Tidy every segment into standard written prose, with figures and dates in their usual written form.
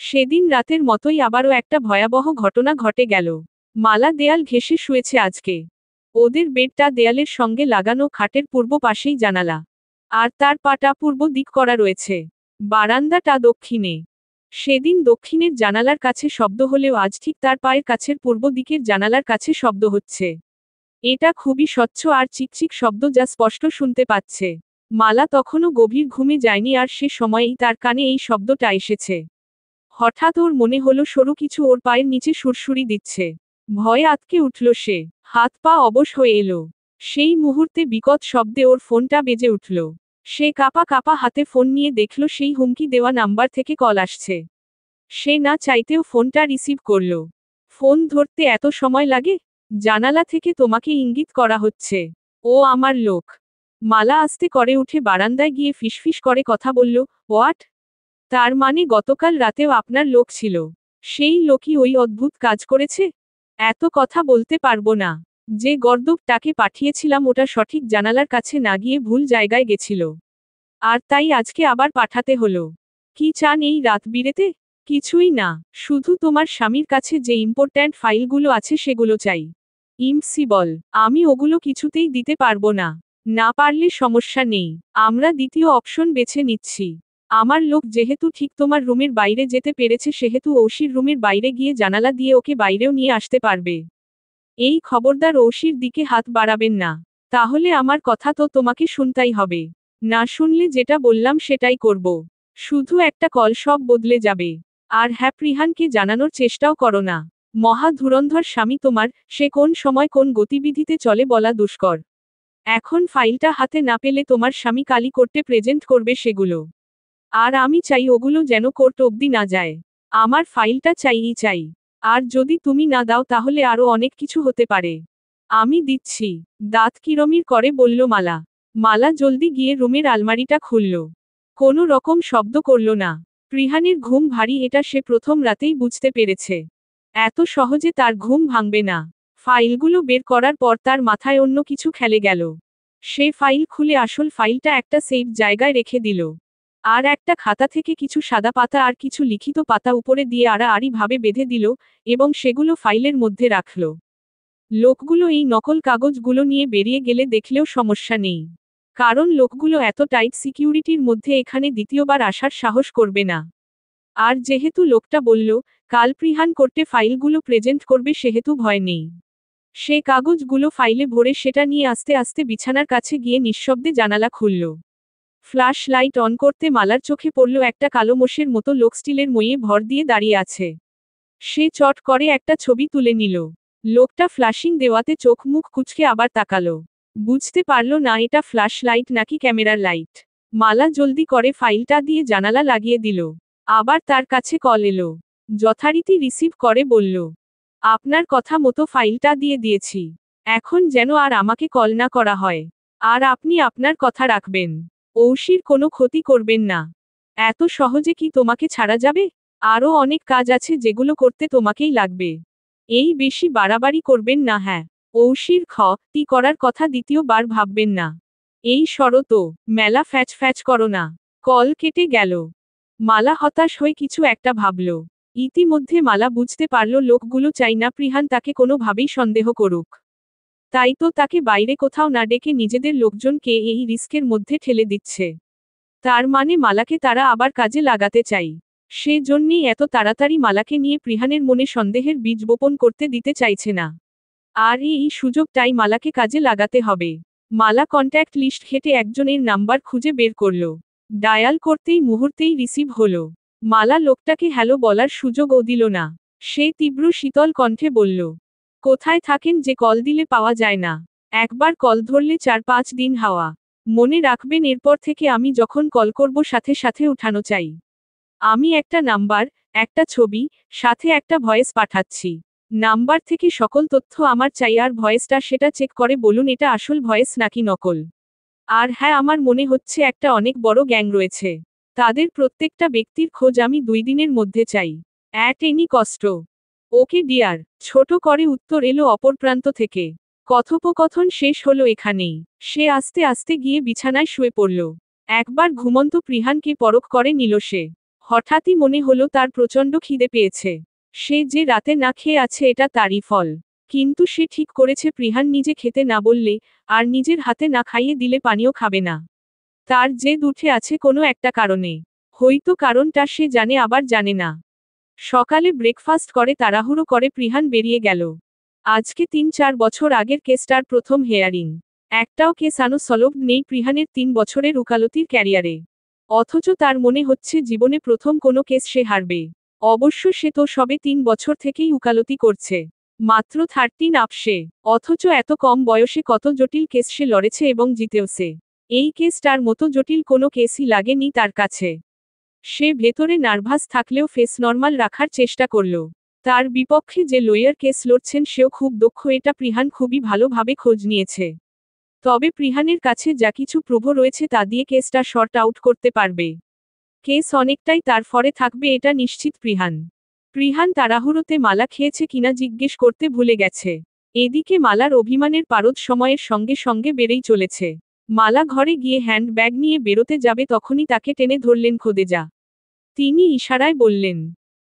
সেদিন রাতের মতোই আবারও একটা ভয়াবহ ঘটনা ঘটে গেল। মালা দেয়াল ঘেঁষে শুয়েছে আজকে। ওদের বেডটা দেয়ালের সঙ্গে লাগানো, খাটের পূর্ব পাশেই জানালা। আর তার পাটা পূর্ব দিক করা রয়েছে। বারান্দাটা দক্ষিণে। সেদিন দক্ষিণের জানালার কাছে শব্দ হলেও আজ ঠিক তার পায়ের কাছের পূর্ব দিকের জানালার কাছে শব্দ হচ্ছে। এটা খুবই স্বচ্ছ আর চিকচিক শব্দ, যা স্পষ্ট শুনতে পাচ্ছে। মালা তখনও গভীর ঘুমে যায়নি, আর সে সময়েই তার কানে এই শব্দটা এসেছে। হঠাৎ ওর মনে হলো সরু কিছু ওর পায়ের নিচে সুরসুরি দিচ্ছে। ভয়ে আঁতকে উঠল সে। হাত পা অবশ হয়ে এলো। সেই মুহূর্তে বিকট শব্দে ওর ফোনটা বেজে উঠল। সে কাঁপা কাঁপা হাতে ফোন নিয়ে দেখল সেই হুমকি দেওয়া নাম্বার থেকে কল আসছে। সে না চাইতেও ফোনটা রিসিভ করল। ফোন ধরতে এত সময় লাগে? জানালা থেকে তোমাকে ইঙ্গিত করা হচ্ছে। ও আমার লোক। মালা আস্তে করে উঠে বারান্দায় গিয়ে ফিসফিস করে কথা বলল, হোয়াট? তার মানে গতকাল রাতেও আপনার লোক ছিল? সেই লোকই ওই অদ্ভুত কাজ করেছে? এত কথা বলতে পারবো না। যে গর্দভটাকে পাঠিয়েছিলাম ওটা সঠিক জানালার কাছে না গিয়ে ভুল জায়গায় গেছিল। আর তাই আজকে আবার পাঠাতে হলো। কি চান এই রাত বিরেতে? কিছুই না, শুধু তোমার স্বামীর কাছে যে ইম্পর্ট্যান্ট ফাইলগুলো আছে সেগুলো চাই। ইম্পসিবল। আমি ওগুলো কিছুতেই দিতে পারবো না। না পারলে সমস্যা নেই, আমরা দ্বিতীয় অপশন বেছে নিচ্ছি। আমার লোক যেহেতু ঠিক তোমার রুমের বাইরে যেতে পেরেছে, সেহেতু ঐশীর রুমের বাইরে গিয়ে জানালা দিয়ে ওকে বাইরেও নিয়ে আসতে পারবে। এই খবরদার ঐশীর দিকে হাত বাড়াবেন না। তাহলে আমার কথা তো তোমাকে শুনতেই হবে। না শুনলে যেটা বললাম সেটাই করব। শুধু একটা কল, সব বদলে যাবে। আর হ্যাঁ, প্রিহানকে জানানোর চেষ্টাও করো না। মহা ধুরন্ধর স্বামী তোমার, সে কোন সময় কোন গতিবিধিতে চলে বলা দুষ্কর। এখন ফাইলটা হাতে না পেলে তোমার স্বামী কালি কোর্টে প্রেজেন্ট করবে সেগুলো। আর আমি চাই ওগুলো যেন কোর্ট অবধি না যায়। আমার ফাইলটা চাইই চাই। আর যদি তুমি না দাও তাহলে আরো অনেক কিছু হতে পারে। আমি দিচ্ছি। দাঁত কিরমির করে বলল মালা। মালা জলদি গিয়ে রুমের আলমারিটা খুলল। কোনো রকম শব্দ করল না। প্রিহানের ঘুম ভারী, এটা সে প্রথম রাতেই বুঝতে পেরেছে। এত সহজে তার ঘুম ভাঙবে না। ফাইলগুলো বের করার পর তার মাথায় অন্য কিছু খেলে গেল। সে ফাইল খুলে আসল ফাইলটা একটা সেফ জায়গায় রেখে দিল। আর একটা খাতা থেকে কিছু সাদা পাতা আর কিছু লিখিত পাতা উপরে দিয়ে আড়াআড়ি ভাবে বেঁধে দিল, এবং সেগুলো ফাইলের মধ্যে রাখল। লোকগুলো এই নকল কাগজগুলো নিয়ে বেরিয়ে গেলে দেখলেও সমস্যা নেই। কারণ লোকগুলো এত টাইট সিকিউরিটির মধ্যে এখানে দ্বিতীয়বার আসার সাহস করবে না। আর যেহেতু লোকটা বলল, কাল প্রিহান কোর্টে ফাইলগুলো প্রেজেন্ট করবে, সেহেতু ভয় নেই। সে কাগজগুলো ফাইলে ভরে সেটা নিয়ে আস্তে আস্তে বিছানার কাছে গিয়ে নিঃশব্দে জানালা খুলল। ফ্ল্যাশ লাইট অন করতে মালার চোখে পড়ল একটা কালো মোষের মতো লোক স্টিলের মইয়ে ভর দিয়ে দাঁড়িয়ে আছে। সে চট করে একটা ছবি তুলে নিল। লোকটা ফ্ল্যাশিং দেওয়াতে চোখ মুখ কুঁচকে আবার তাকালো। বুঝতে পারল না এটা ফ্ল্যাশ লাইট নাকি ক্যামেরার লাইট। মালা জলদি করে ফাইলটা দিয়ে জানালা লাগিয়ে দিল। আবার তার কাছে কল এলো। যথারীতি রিসিভ করে বলল, আপনার কথা মতো ফাইলটা দিয়ে দিয়েছি। এখন যেন আর আমাকে কল না করা হয়। আর আপনি আপনার কথা রাখবেন। ঐশীর কোনো ক্ষতি করবেন না। এত সহজে কি তোমাকে ছাড়া যাবে? আরও অনেক কাজ আছে যেগুলো করতে তোমাকেই লাগবে। এই বেশি বাড়াবাড়ি করবেন না। হ্যাঁ, ঐশীর ক্ষতি করার কথা দ্বিতীয়বার ভাববেন না। এই শরত মেলা ফ্যাচ ফ্যাচ করো না। কল কেটে গেল। মালা হতাশ হয়ে কিছু একটা ভাবল। ইতিমধ্যে মালা বুঝতে পারল লোকগুলো চাই না প্রিহান তাকে কোনোভাবেই সন্দেহ করুক। তাই তো তাকে বাইরে কোথাও না ডেকে নিজেদের লোকজনকে এই রিস্কের মধ্যে ঠেলে দিচ্ছে। তার মানে মালাকে তারা আবার কাজে লাগাতে চাই। সে জন্যই এত তাড়াতাড়ি মালাকে নিয়ে প্রিহানের মনে সন্দেহের বীজ বপন করতে দিতে চাইছে না। আর এই সুযোগটাই মালাকে কাজে লাগাতে হবে। মালা কন্ট্যাক্ট লিস্ট ঘেঁটে একজনের নাম্বার খুঁজে বের করল। ডায়াল করতেই মুহূর্তেই রিসিভ হলো। মালা লোকটাকে হ্যালো বলার সুযোগও দিল না। সে তীব্র শীতল কণ্ঠে বলল, কোথায় থাকেন যে কল দিলে পাওয়া যায় না? একবার কল ধরলে 4-5 দিন হাওয়া। মনে রাখবেন এরপর থেকে আমি যখন কল করব সাথে সাথে উঠানো চাই। আমি একটা নাম্বার, একটা ছবি, সাথে একটা ভয়েস পাঠাচ্ছি। নাম্বার থেকে সকল তথ্য আমার চাই, আর ভয়েসটা সেটা চেক করে বলুন এটা আসল ভয়েস নাকি নকল। আর হ্যাঁ, আমার মনে হচ্ছে একটা অনেক বড় গ্যাং রয়েছে। তাদের প্রত্যেকটা ব্যক্তির খোঁজ আমি 2 দিনের মধ্যে চাই। অ্যাট এনি কষ্ট। Okay dear. ছোট করে উত্তর এলো অপর প্রান্ত থেকে। কথোপকথন শেষ হলো এখানেই। সে আস্তে আস্তে গিয়ে বিছানায় শুয়ে পড়ল। একবার ঘুমন্ত প্রিহানকে পরখ করে নিল সে। হঠাৎই মনে হলো তার প্রচণ্ড খিদে পেয়েছে। সে যে রাতে না খেয়ে আছে এটা তারই ফল। কিন্তু সে ঠিক করেছে প্রিহান নিজে খেতে না বললে, আর নিজের হাতে না খাইয়ে দিলে পানিও খাবে না। তার জেদ উঠে আছে কোনো একটা কারণে। হয়তো কারণটা সে জানে আবার জানে না। সকালে ব্রেকফাস্ট করে তাড়াহুড়ো করে প্রিহান বেরিয়ে গেল। আজকে ৩-৪ বছর আগের কেসটার প্রথম হেয়ারিং। একটাও কেস আনসলভড নেই প্রিহানের ৩ বছরের উকালতির ক্যারিয়ারে। অথচ তার মনে হচ্ছে জীবনে প্রথম কোনো কেস সে হারবে। অবশ্য সে তো সবে ৩ বছর থেকেই উকালতি করছে। মাত্র 13 আপসে। অথচ এত কম বয়সে কত জটিল কেস সে লড়েছে এবং জিতেওছে। এই কেসটার মতো জটিল কোনো কেসই লাগেনি তার কাছে। সে ভেতরে নার্ভাস থাকলেও ফেস নর্মাল রাখার চেষ্টা করল। তার বিপক্ষে যে লয়ার কেস লড়ছেন সেও খুব দক্ষ, এটা প্রিহান খুবই ভালোভাবে খোঁজ নিয়েছে। তবে প্রিহানের কাছে যা কিছু প্রুফ রয়েছে তা দিয়ে কেসটা শর্ট আউট করতে পারবে। কেস অনেকটাই তার ফরে থাকবে এটা নিশ্চিত প্রিহান। প্রিহান তাড়াহুড়োতে মালা খেয়েছে কিনা জিজ্ঞেস করতে ভুলে গেছে। এদিকে মালার অভিমানের পারদ সময়ের সঙ্গে সঙ্গে বেড়েই চলেছে। মালা ঘরে গিয়ে হ্যান্ড ব্যাগ নিয়ে বেরোতে যাবে তখনই তাকে টেনে ধরলেন খোদেজা। তিনি ইশারায় বললেন,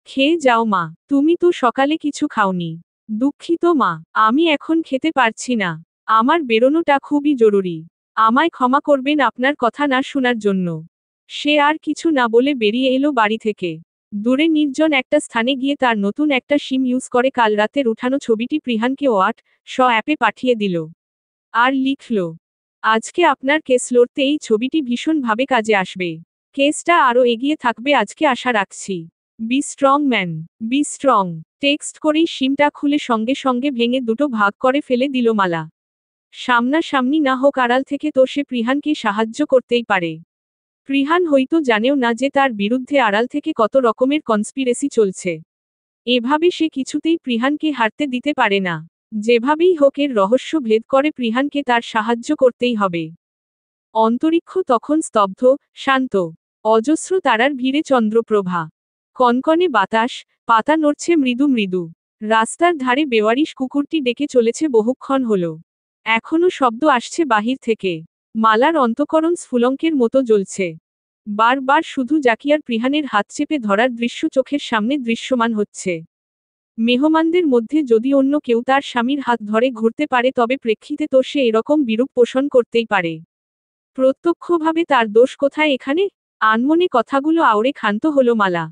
খেয়ে যাও মা, তুমি তো সকালে কিছু খাওনি। দুঃখিত মা, আমি এখন খেতে পারছি না। আমার বেরোনোটা খুবই জরুরি। আমায় ক্ষমা করবেন আপনার কথা না শোনার জন্য। সে আর কিছু না বলে বেরিয়ে এলো বাড়ি থেকে। দূরে নির্জন একটা স্থানে গিয়ে তার নতুন একটা সিম ইউজ করে কাল রাতের উঠানো ছবিটি প্রিহানকে অ্যাপে পাঠিয়ে দিল। আর লিখল, আজকে আপনার কেস লড়তে এই ছবিটি ভীষণভাবে কাজে আসবে। কেসটা আরও এগিয়ে থাকবে আজকে আশা রাখছি। Be strong man, be strong. Text করেই সিমটা খুলে সঙ্গে সঙ্গে ভেঙে দুটো ভাগ করে ফেলে দিল মালা। সামনাসামনি না হোক আড়াল থেকে তো সে প্রিহানকে সাহায্য করতেই পারে। প্রিহান হয়তো জানেও না যে তার বিরুদ্ধে আড়াল থেকে কত রকমের কনস্পিরেসি চলছে। এভাবে সে কিছুতেই প্রিহানকে হারতে দিতে পারে না। যেভাবেই হোক এর রহস্য ভেদ করে প্রিহানকে তার সাহায্য করতেই হবে। অন্তরিক্ষ তখন স্তব্ধ, শান্ত। অজস্র তারার ভিড়ে চন্দ্রপ্রভা। কনকনে বাতাস, পাতা নড়ছে মৃদু মৃদু। রাস্তার ধারে বেওয়ারিশ কুকুরটি ডেকে চলেছে বহুক্ষণ হল। এখনো শব্দ আসছে বাহির থেকে। মালার অন্তঃকরণ স্ফুলঙ্কের মতো জ্বলছে। বারবার শুধু জাকিয়ার প্রিহানের হাত চেপে ধরার দৃশ্য চোখের সামনে দৃশ্যমান হচ্ছে। মেহমানদের মধ্যে যদি অন্য কেউ তার স্বামীর হাত ধরে ঘুরতে পারে তবে প্রেক্ষিতে তো সে এরকম বিরূপ পোষণ করতেই পারে। প্রত্যক্ষভাবে তার দোষ কোথায় এখানে? আনমনে কথাগুলো আওড়ে ক্ষান্ত হলো মালা।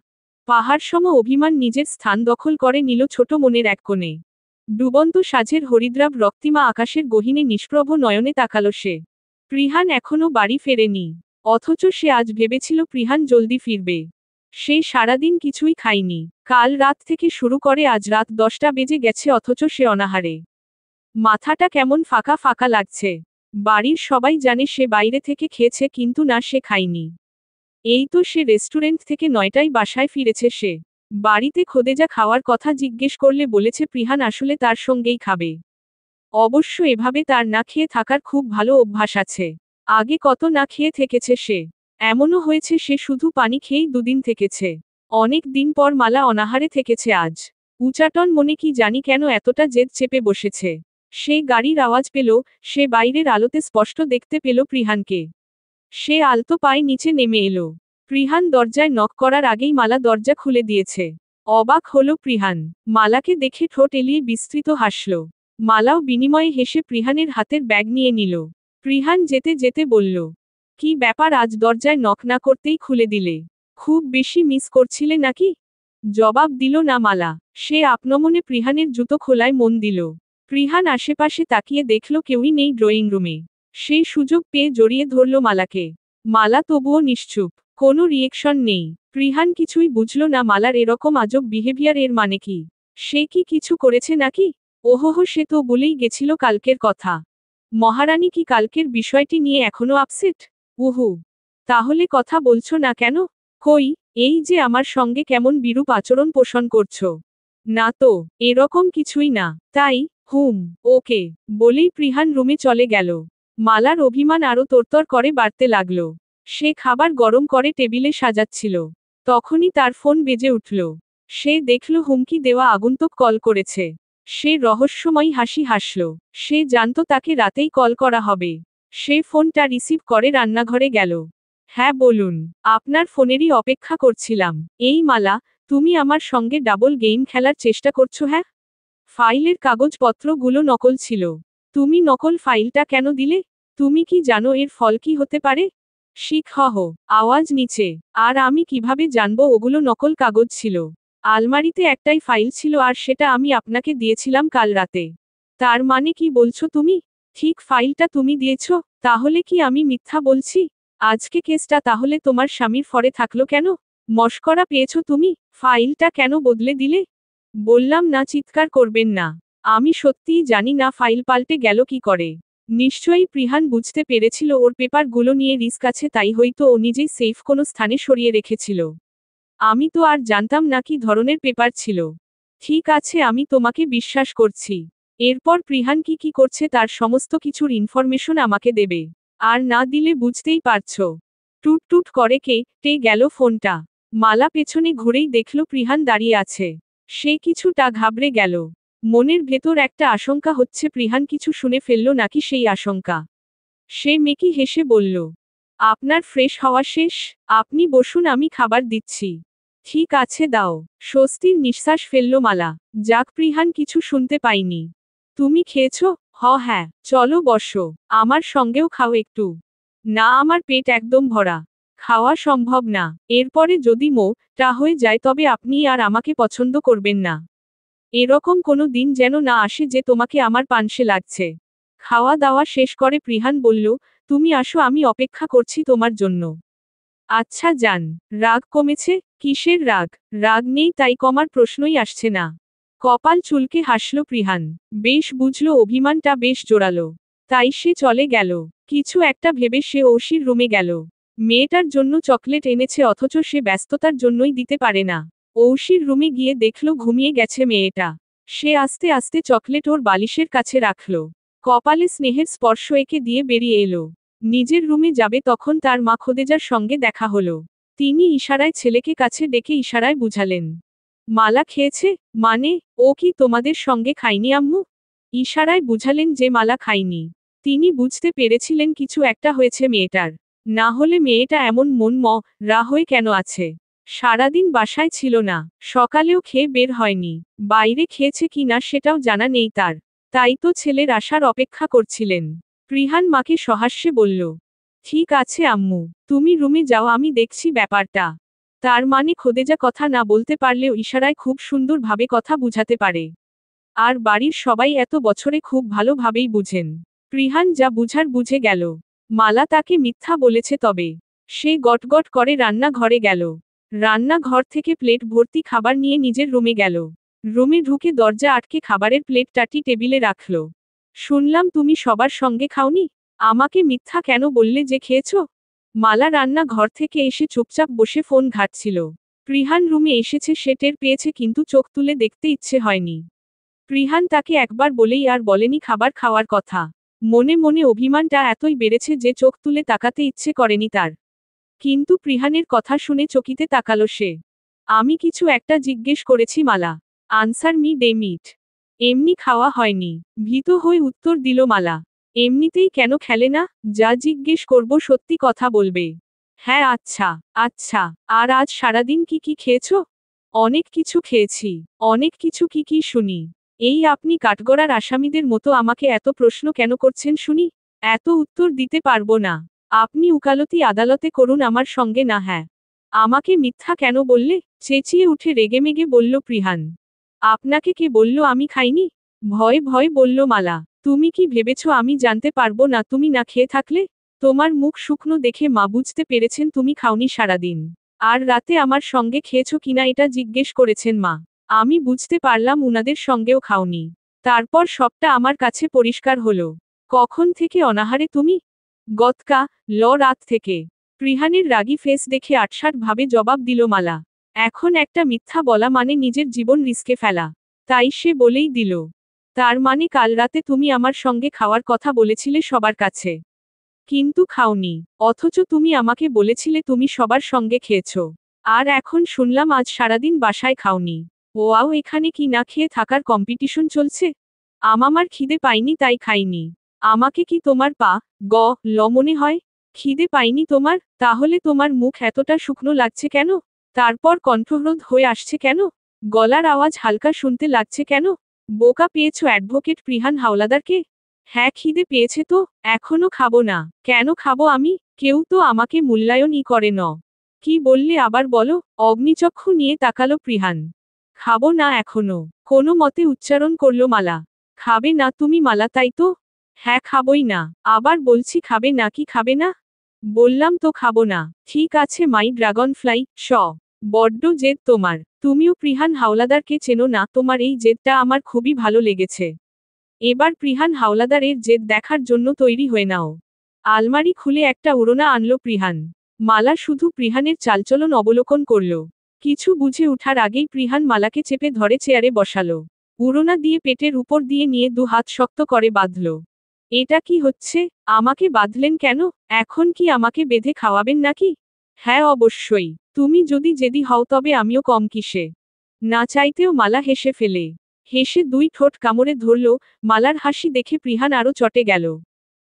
পাহাড়সম অভিমান নিজের স্থান দখল করে নিল ছোট মনের এক কোণে। ডুবন্ত সাজের হরিদ্রাব রক্তিমা আকাশের গহীনে নিষ্প্রভ নয়নে তাকালো সে। প্রিহান এখনো বাড়ি ফেরেনি। অথচ সে আজ ভেবেছিল প্রিহান জলদি ফিরবে। সে সারাদিন কিছুই খায়নি। কাল রাত থেকে শুরু করে আজ রাত 10টা বেজে গেছে অথচ সে অনাহারে। মাথাটা কেমন ফাঁকা ফাঁকা লাগছে। বাড়ির সবাই জানে সে বাইরে থেকে খেয়েছে কিন্তু না সে খায়নি। এই তো সে রেস্টুরেন্ট থেকে 9টায় বাসায় ফিরেছে সে। বাড়িতে খোদেজা খাওয়ার কথা জিজ্ঞেস করলে বলেছে প্রিহান আসলে তার সঙ্গেই খাবে। অবশ্য এভাবে তার না খেয়ে থাকার খুব ভালো অভ্যাস আছে। আগে কত না খেয়ে থেকেছে সে। এমনও হয়েছে সে শুধু পানি খেয়েই দুদিন থেকেছে। অনেক দিন পর মালা অনাহারে থেকেছে আজ। উচাটন মনে কি জানি কেন এতটা জেদ চেপে বসেছে। সে গাড়ির আওয়াজ পেল, সে বাইরের আলোতে স্পষ্ট দেখতে পেল প্রিহানকে। সে আলতো পায়ে নিচে নেমে এলো। প্রিহান দরজায় নক করার আগেই মালা দরজা খুলে দিয়েছে। অবাক হলো প্রিহান। মালাকে দেখে ঠোঁট এলিয়ে বিস্তৃত হাসল। মালাও বিনিময়ে হেসে প্রিহানের হাতের ব্যাগ নিয়ে নিল। প্রিহান যেতে যেতে বলল, কি ব্যাপার আজ দরজায় নক না করতেই খুলে দিলে? খুব বেশি মিস করছিলে নাকি? জবাব দিল না মালা। সে আপনমনে প্রিহানের জুতো খোলায় মন দিল। প্রিহান আশেপাশে তাকিয়ে দেখল কেউই নেই ড্রয়িং রুমে। সেই সুযোগ পেয়ে জড়িয়ে ধরল মালাকে। মালা তবুও নিশ্চুপ। কোনো রিয়েকশন নেই। প্রিহান কিছুই বুঝল না মালার এরকম আজব বিহেভিয়ার এর মানে কি। সে কি কিছু করেছে নাকি? ওহোহো, সে তো বলেই গেছিল কালকের কথা। মহারানী কি কালকের বিষয়টি নিয়ে এখনো আপসেট? উহু। তাহলে কথা বলছো না কেন? কই, এই যে আমার সঙ্গে কেমন বিরূপ আচরণ পোষণ করছো। না তো, এরকম কিছুই না। তাই, ওকে, বলেই প্রিহান রুমে চলে গেল। মালার অভিমান আরো তোরতর করে বাড়তে লাগল। সে খাবার গরম করে টেবিলে সাজাচ্ছিল। তখনই তার ফোন বেজে উঠল। সে দেখল হুমকি দেওয়া আগন্তুক কল করেছে। সে রহস্যময়ী হাসি হাসল। সে জানত তাকে রাতেই কল করা হবে। সে ফোনটা রিসিভ করে রান্নাঘরে গেল। হ্যাঁ বলুন, আপনার ফোনেরই অপেক্ষা করছিলাম। এই মালা, তুমি আমার সঙ্গে ডাবল গেম খেলার চেষ্টা করছো? হ্যাঁ, ফাইলের কাগজপত্রগুলো নকল ছিল। তুমি নকল ফাইলটা কেন দিলে? তুমি কি জানো এর ফল কি হতে পারে? শিখহ, আওয়াজ নিচে। আর আমি কিভাবে জানবো ওগুলো নকল কাগজ ছিল? আলমারিতে একটাই ফাইল ছিল আর সেটা আমি আপনাকে দিয়েছিলাম কাল রাতে। তার মানে কি বলছো তুমি? ঠিক ফাইলটা তুমি দিয়েছ? তাহলে কি আমি মিথ্যা বলছি? আজকে কেসটা তাহলে তোমার স্বামীর ফরে থাকলো কেন? মশকরা পেয়েছো তুমি? ফাইলটা কেন বদলে দিলে? বললাম না চিৎকার করবেন না। আমি সত্যিই জানি না ফাইল পাল্টে গেল কি করে। নিশ্চয়ই প্রিহান বুঝতে পেরেছিল ওর পেপারগুলো নিয়ে রিস্ক আছে, তাই হয়তো ও নিজেই সেফ কোনো স্থানে সরিয়ে রেখেছিল। আমি তো আর জানতাম না কি ধরনের পেপার ছিল। ঠিক আছে, আমি তোমাকে বিশ্বাস করছি। এরপর প্রিহান কি কি করছে তার সমস্ত কিছুর ইনফরমেশন আমাকে দেবে। আর না দিলে বুঝতেই পারছো। টুট টুট করে কেটে গেল ফোনটা। মালা পেছনে ঘুরেই দেখল প্রিহান দাঁড়িয়ে আছে। সে কিছুটা ঘাবড়ে গেল। মনের ভেতর একটা আশঙ্কা হচ্ছে প্রিহান কিছু শুনে ফেলল নাকি সেই আশঙ্কা। সে মেকি হেসে বলল, আপনার ফ্রেশ হওয়া শেষ? আপনি বসুন, আমি খাবার দিচ্ছি। ঠিক আছে দাও। স্বস্তির নিঃশ্বাস ফেলল মালা। যাক, প্রিহান কিছু শুনতে পাইনি। তুমি খেয়েছো? হ্যাঁ। চলো বসো, আমার সঙ্গেও খাও একটু। না, আমার পেট একদম ভরা। খাওয়া সম্ভব না। এরপরে যদি মোটা হয়ে যায় তবে আপনি আর আমাকে পছন্দ করবেন না। এরকম কোনো দিন যেন না আসে যে তোমাকে আমার পানসে লাগছে। খাওয়া দাওয়া শেষ করে প্রিহান বলল, তুমি আসো, আমি অপেক্ষা করছি তোমার জন্য। আচ্ছা যান। রাগ কমেছে? কিসের রাগ? রাগ নেই, তাই কমার প্রশ্নই আসছে না। কপাল চুলকে হাসল প্রিহান। বেশ বুঝল অভিমানটা বেশ জোরালো। তাই সে চলে গেল। কিছু একটা ভেবে সে ঐশীর রুমে গেল। মেয়েটার জন্য চকলেট এনেছে অথচ সে ব্যস্ততার জন্যই দিতে পারে না। ঐশীর রুমে গিয়ে দেখল ঘুমিয়ে গেছে মেয়েটা। সে আস্তে আস্তে চকলেট ওর বালিশের কাছে রাখল। কপালে স্নেহের স্পর্শ এঁকে দিয়ে বেরিয়ে এলো। নিজের রুমে যাবে তখন তার মা খোদেজার সঙ্গে দেখা হলো। তিনি ইশারায় ছেলেকে কাছে ডেকে ইশারায় বুঝালেন। মালা খেয়েছে? মানে, ও কি তোমাদের সঙ্গে খায়নি আম্মু? ইশারায় বুঝালেন যে মালা খায়নি। তিনি বুঝতে পেরেছিলেন কিছু একটা হয়েছে মেয়েটার। না হলে মেয়েটা এমন মন-মরা হয়ে কেন আছে? সারাদিন বাসায় ছিল না, সকালেও খেয়ে বের হয়নি। বাইরে খেয়েছে কি না সেটাও জানা নেই তার। তাই তো ছেলের আসার অপেক্ষা করছিলেন। প্রিহান মাকে সহাস্যে বলল, ঠিক আছে আম্মু, তুমি রুমে যাও, আমি দেখছি ব্যাপারটা। তার মানে খোদেজা কথা না বলতে পারলেও ইশারায় খুব সুন্দরভাবে কথা বুঝাতে পারে। আর বাড়ির সবাই এত বছরে খুব ভালোভাবেই বুঝেন। প্রিহান যা বুঝার বুঝে গেল। মালা তাকে মিথ্যা বলেছে তবে। সে গটগট করে রান্নাঘরে গেল। রান্নাঘর থেকে প্লেট ভর্তি খাবার নিয়ে নিজের রুমে গেল। রুমে ঢুকে দরজা আটকে খাবারের প্লেটটাটি টেবিলে রাখল। শুনলাম তুমি সবার সঙ্গে খাওনি। আমাকে মিথ্যা কেন বললে যে খেয়েছো? মালা রান্নাঘর থেকে এসে চুপচাপ বসে ফোন ঘাঁটছিল। প্রিহান রুমে এসেছে সে টের পেয়েছে, কিন্তু চোখ তুলে দেখতে ইচ্ছে হয়নি। প্রিহান তাকে একবার বলেই আর বলেনি খাবার খাওয়ার কথা। মনে মনে অভিমানটা এতই বেড়েছে যে চোখ তুলে তাকাতে ইচ্ছে করেনি তার। কিন্তু প্রিহানের কথা শুনে চকিতে তাকালো সে। আমি কিছু একটা জিজ্ঞেস করেছি মালা। Answer me ডেমিট। এমনি খাওয়া হয়নি। ভীত হয়ে উত্তর দিল মালা। এমনিতেই কেন খেলে না? যা জিজ্ঞেস করব সত্যি কথা বলবে। হ্যাঁ আচ্ছা। আচ্ছা। আর আজ সারাদিন কি কি খেয়েছো? অনেক কিছু খেয়েছি। অনেক কিছু কি কি শুনি? এই আপনি কাঠগড়ার আসামিদের মতো আমাকে এত প্রশ্ন কেন করছেন শুনি? এত উত্তর দিতে পারবো না। আপনি উকালতি আদালতে করুন আমার সঙ্গে, না হ্যাঁ। আমাকে মিথ্যা কেন বললে? চেঁচিয়ে উঠে রেগেমেগে বলল প্রিহান। আপনাকে কে বলল আমি খাইনি? ভয়ে ভয়ে বলল মালা। তুমি কি ভেবেছ আমি জানতে পারবো না তুমি না খেয়ে থাকলে? তোমার মুখ শুকনো দেখে মা বুঝতে পেরেছেন তুমি খাওনি সারাদিন। আর রাতে আমার সঙ্গে খেয়েছো কিনা এটা জিজ্ঞেস করেছেন মা। আমি বুঝতে পারলাম উনাদের সঙ্গেও খাওনি। তারপর সবটা আমার কাছে পরিষ্কার হলো। কখন থেকে অনাহারে তুমি? রাত থেকে। প্রিহানের রাগী ফেস দেখে আটসাট ভাবে জবাব দিল মালা। এখন একটা মিথ্যা বলা মানে নিজের জীবন রিস্কে ফেলা। তাই সে বলেই দিল। তার মানে কাল রাতে তুমি আমার সঙ্গে খাওয়ার কথা বলেছিলে সবার কাছে। কিন্তু খাওনি। অথচ তুমি আমাকে বলেছিলে তুমি সবার সঙ্গে খেয়েছো। আর এখন শুনলাম আজ সারাদিন বাসায় খাওনি। ওয়াও, এখানে কি না খেয়ে থাকার কম্পিটিশন চলছে? আমার খিদে পাইনি তাই খাইনি। আমাকে কি তোমার ল মনে হয়? খিদে পাইনি তোমার? তাহলে তোমার মুখ এতটা শুকনো লাগছে কেন? তারপর কণ্ঠরোধ হয়ে আসছে কেন? গলার আওয়াজ হালকা শুনতে লাগছে কেন? বোকা পেয়েছো অ্যাডভোকেট প্রিহান হাওলাদারকে? হ্যাঁ খিদে পেয়েছে তো, এখনো খাবো না। কেন খাবো আমি? কেউ তো আমাকে মূল্যায়নই করে ন। কি বললে আবার বলো? অগ্নিচক্ষু নিয়ে তাকালো প্রিহান। খাবো না এখনো, কোনো মতে উচ্চারণ করলো মালা। খাবে না তুমি মালা তাই তো? হ্যাঁ খাবই না, আবার বলছি খাবে নাকি খাবে না? বললাম তো খাবো না। ঠিক আছে মাই ড্রাগন ফ্লাই, বড্ড জেদ তোমার। তুমিও প্রিহান হাওলাদারকে চেনো না, তোমার এই জেদটা আমার খুবই ভালো লেগেছে। এবার প্রিহান হাওলাদারের জেদ দেখার জন্য তৈরি হয়ে নাও। আলমারি খুলে একটা উড়োনা আনলো প্রিহান। মালা শুধু প্রিহানের চালচলন অবলোকন করল। কিছু বুঝে উঠার আগেই প্রিহান মালাকে চেপে ধরে চেয়ারে বসালো। উড়োনা দিয়ে পেটের উপর দিয়ে নিয়ে দু হাত শক্ত করে বাঁধল। এটা কি হচ্ছে? আমাকে বাঁধলেন কেন? এখন কি আমাকে বেঁধে খাওয়াবেন নাকি? হ্যাঁ অবশ্যই, তুমি যদি জেদি হও তবে আমিও কম কিসে। না চাইতেও মালা হেসে ফেলে। হেসে দুই ঠোঁট কামড়ে ধরল। মালার হাসি দেখে প্রিহান আরো চটে গেল।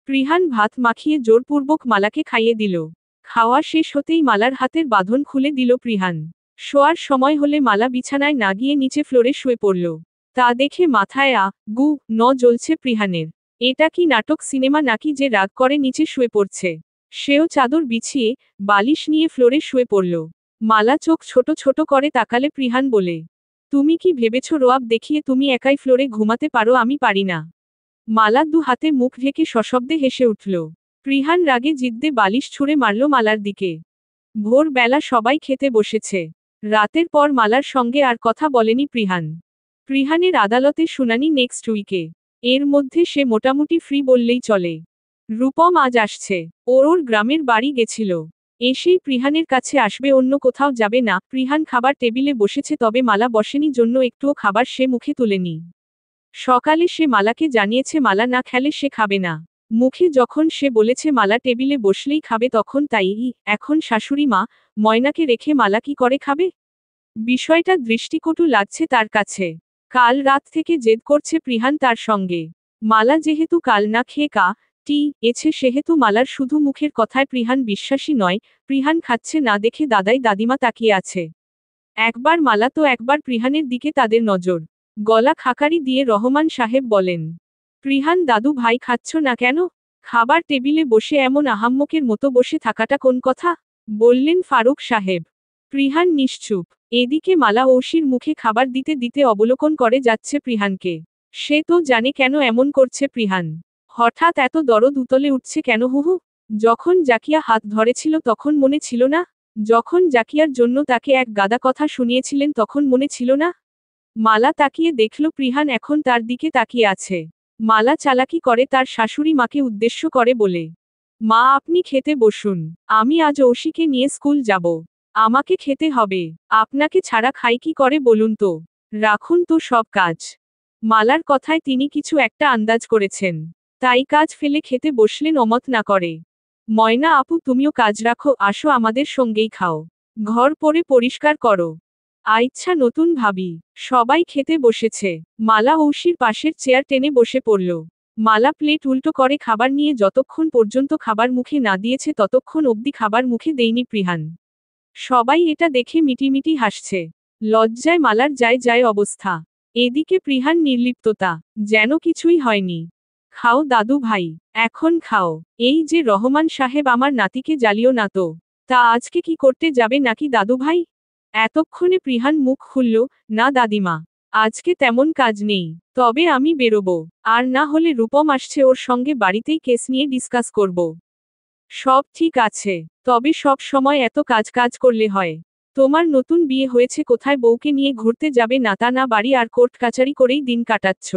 প্রিহান ভাত মাখিয়ে জোরপূর্বক মালাকে খাইয়ে দিল। খাওয়া শেষ হতেই মালার হাতের বাঁধন খুলে দিল প্রিহান। শোয়ার সময় হলে মালা বিছানায় না গিয়ে নিচে ফ্লোরে শুয়ে পড়ল। তা দেখে মাথায় জ্বলছে প্রিহানের। এটা কি নাটক সিনেমা নাকি যে রাগ করে নিচে শুয়ে পড়ছে? সেও চাদর বিছিয়ে বালিশ নিয়ে ফ্লোরে শুয়ে পড়ল। মালা চোখ ছোট ছোট করে তাকালে প্রিহান বলে, তুমি কি ভেবেছ রোয়াব দেখিয়ে তুমি একাই ফ্লোরে ঘুমাতে পারো, আমি পারি না? মালা দু হাতে মুখ ঢেকে সশব্দে হেসে উঠল। প্রিহান রাগে জিদ্দে বালিশ ছুঁড়ে মারল মালার দিকে। ভোরবেলা সবাই খেতে বসেছে। রাতের পর মালার সঙ্গে আর কথা বলেনি প্রিহান। প্রিহানের আদালতে শুনানি নেক্সট উইকে। এর মধ্যে সে মোটামুটি ফ্রি বললেই চলে। রূপম আজ আসছে। ওর গ্রামের বাড়ি গেছিল। এসেই প্রিহানের কাছে আসবে, অন্য কোথাও যাবে না। প্রিহান খাবার টেবিলে বসেছে, তবে মালা বসেনি জন্য একটুও খাবার সে মুখে তুলেনি। সকালে সে মালাকে জানিয়েছে মালা না খেলে সে খাবে না। মুখে যখন সে বলেছে মালা টেবিলে বসলেই খাবে তখন তাই। এখন শাশুড়ি মা ময়নাকে রেখে মালা কি করে খাবে? বিষয়টা দৃষ্টিকটু লাগছে তার কাছে। কাল রাত থেকে জেদ করছে প্রিহান তার সঙ্গে। মালা যেহেতু কাল না খেয়ে এছে সেহেতু মালার শুধু মুখের কথায় প্রিহান বিশ্বাসী নয়। প্রিহান খাচ্ছে না দেখে দাদাই দাদিমা তাকিয়ে আছে। একবার মালা তো একবার প্রিহানের দিকে তাদের নজর। গলা খাকারি দিয়ে রহমান সাহেব বলেন, প্রিহান দাদু ভাই খাচ্ছ না কেন? খাবার টেবিলে বসে এমন আহাম্মকের মতো বসে থাকাটা কোন কথা? বললেন ফারুক সাহেব। প্রিহান নিশ্চুপ। এদিকে মালা ঐশীর মুখে খাবার দিতে দিতে অবলোকন করে যাচ্ছে প্রিহানকে। সে তো জানে কেন এমন করছে প্রিহান। হঠাৎ এত দরদ উতলে উঠছে কেন হুহু? যখন জাকিয়া হাত ধরেছিল তখন মনে ছিল না? যখন জাকিয়ার জন্য তাকে এক গাদা কথা শুনিয়েছিলেন তখন মনে ছিল না? মালা তাকিয়ে দেখল প্রিহান এখন তার দিকে তাকিয়ে আছে। মালা চালাকি করে তার শাশুড়ি মাকে উদ্দেশ্য করে বলে, মা আপনি খেতে বসুন। আমি আজ ঐশীকে নিয়ে স্কুল যাব। আমাকে খেতে হবে। আপনাকে ছাড়া খাই কি করে বলুন তো? রাখুন তো সব কাজ। মালার কথায় তিনি কিছু একটা আন্দাজ করেছেন। তাই কাজ ফেলে খেতে বসলেন অমত না করে। ময়না আপু তুমিও কাজ রাখো, আসো আমাদের সঙ্গেই খাও। ঘর পরে পরিষ্কার করো। আচ্ছা নতুন ভাবি। সবাই খেতে বসেছে। মালা ঐশীর পাশের চেয়ার টেনে বসে পড়ল। মালা প্লেট উল্টো করে খাবার নিয়ে যতক্ষণ পর্যন্ত খাবার মুখে না দিয়েছে ততক্ষণ অবধি খাবার মুখে দেয়নি প্রিহান। সবাই এটা দেখে মিটিমিটি হাসছে। লজ্জায় মালার যায় যায় অবস্থা। এদিকে প্রিহান নির্লিপ্ততা, যেন কিছুই হয়নি। খাও দাদু ভাই, এখন খাও। এই যে রহমান সাহেব আমার নাতিকে জ্বালিও না তো। তা আজকে কি করতে যাবে নাকি দাদু ভাই? এতক্ষণে প্রিহান মুখ খুলল, না দাদিমা, আজকে তেমন কাজ নেই, তবে আমি বেরোবো। আর না হলে রূপম আসছে, ওর সঙ্গে বাড়িতেই কেস নিয়ে ডিসকাস করব। সব ঠিক আছে, তবে সব সময় এত কাজ কাজ করলে হয়? তোমার নতুন বিয়ে হয়েছে, কোথায় বউকে নিয়ে ঘুরতে যাবে না তা না বাড়ি আর কোর্ট কাচারি করেই দিন কাটাচ্ছ।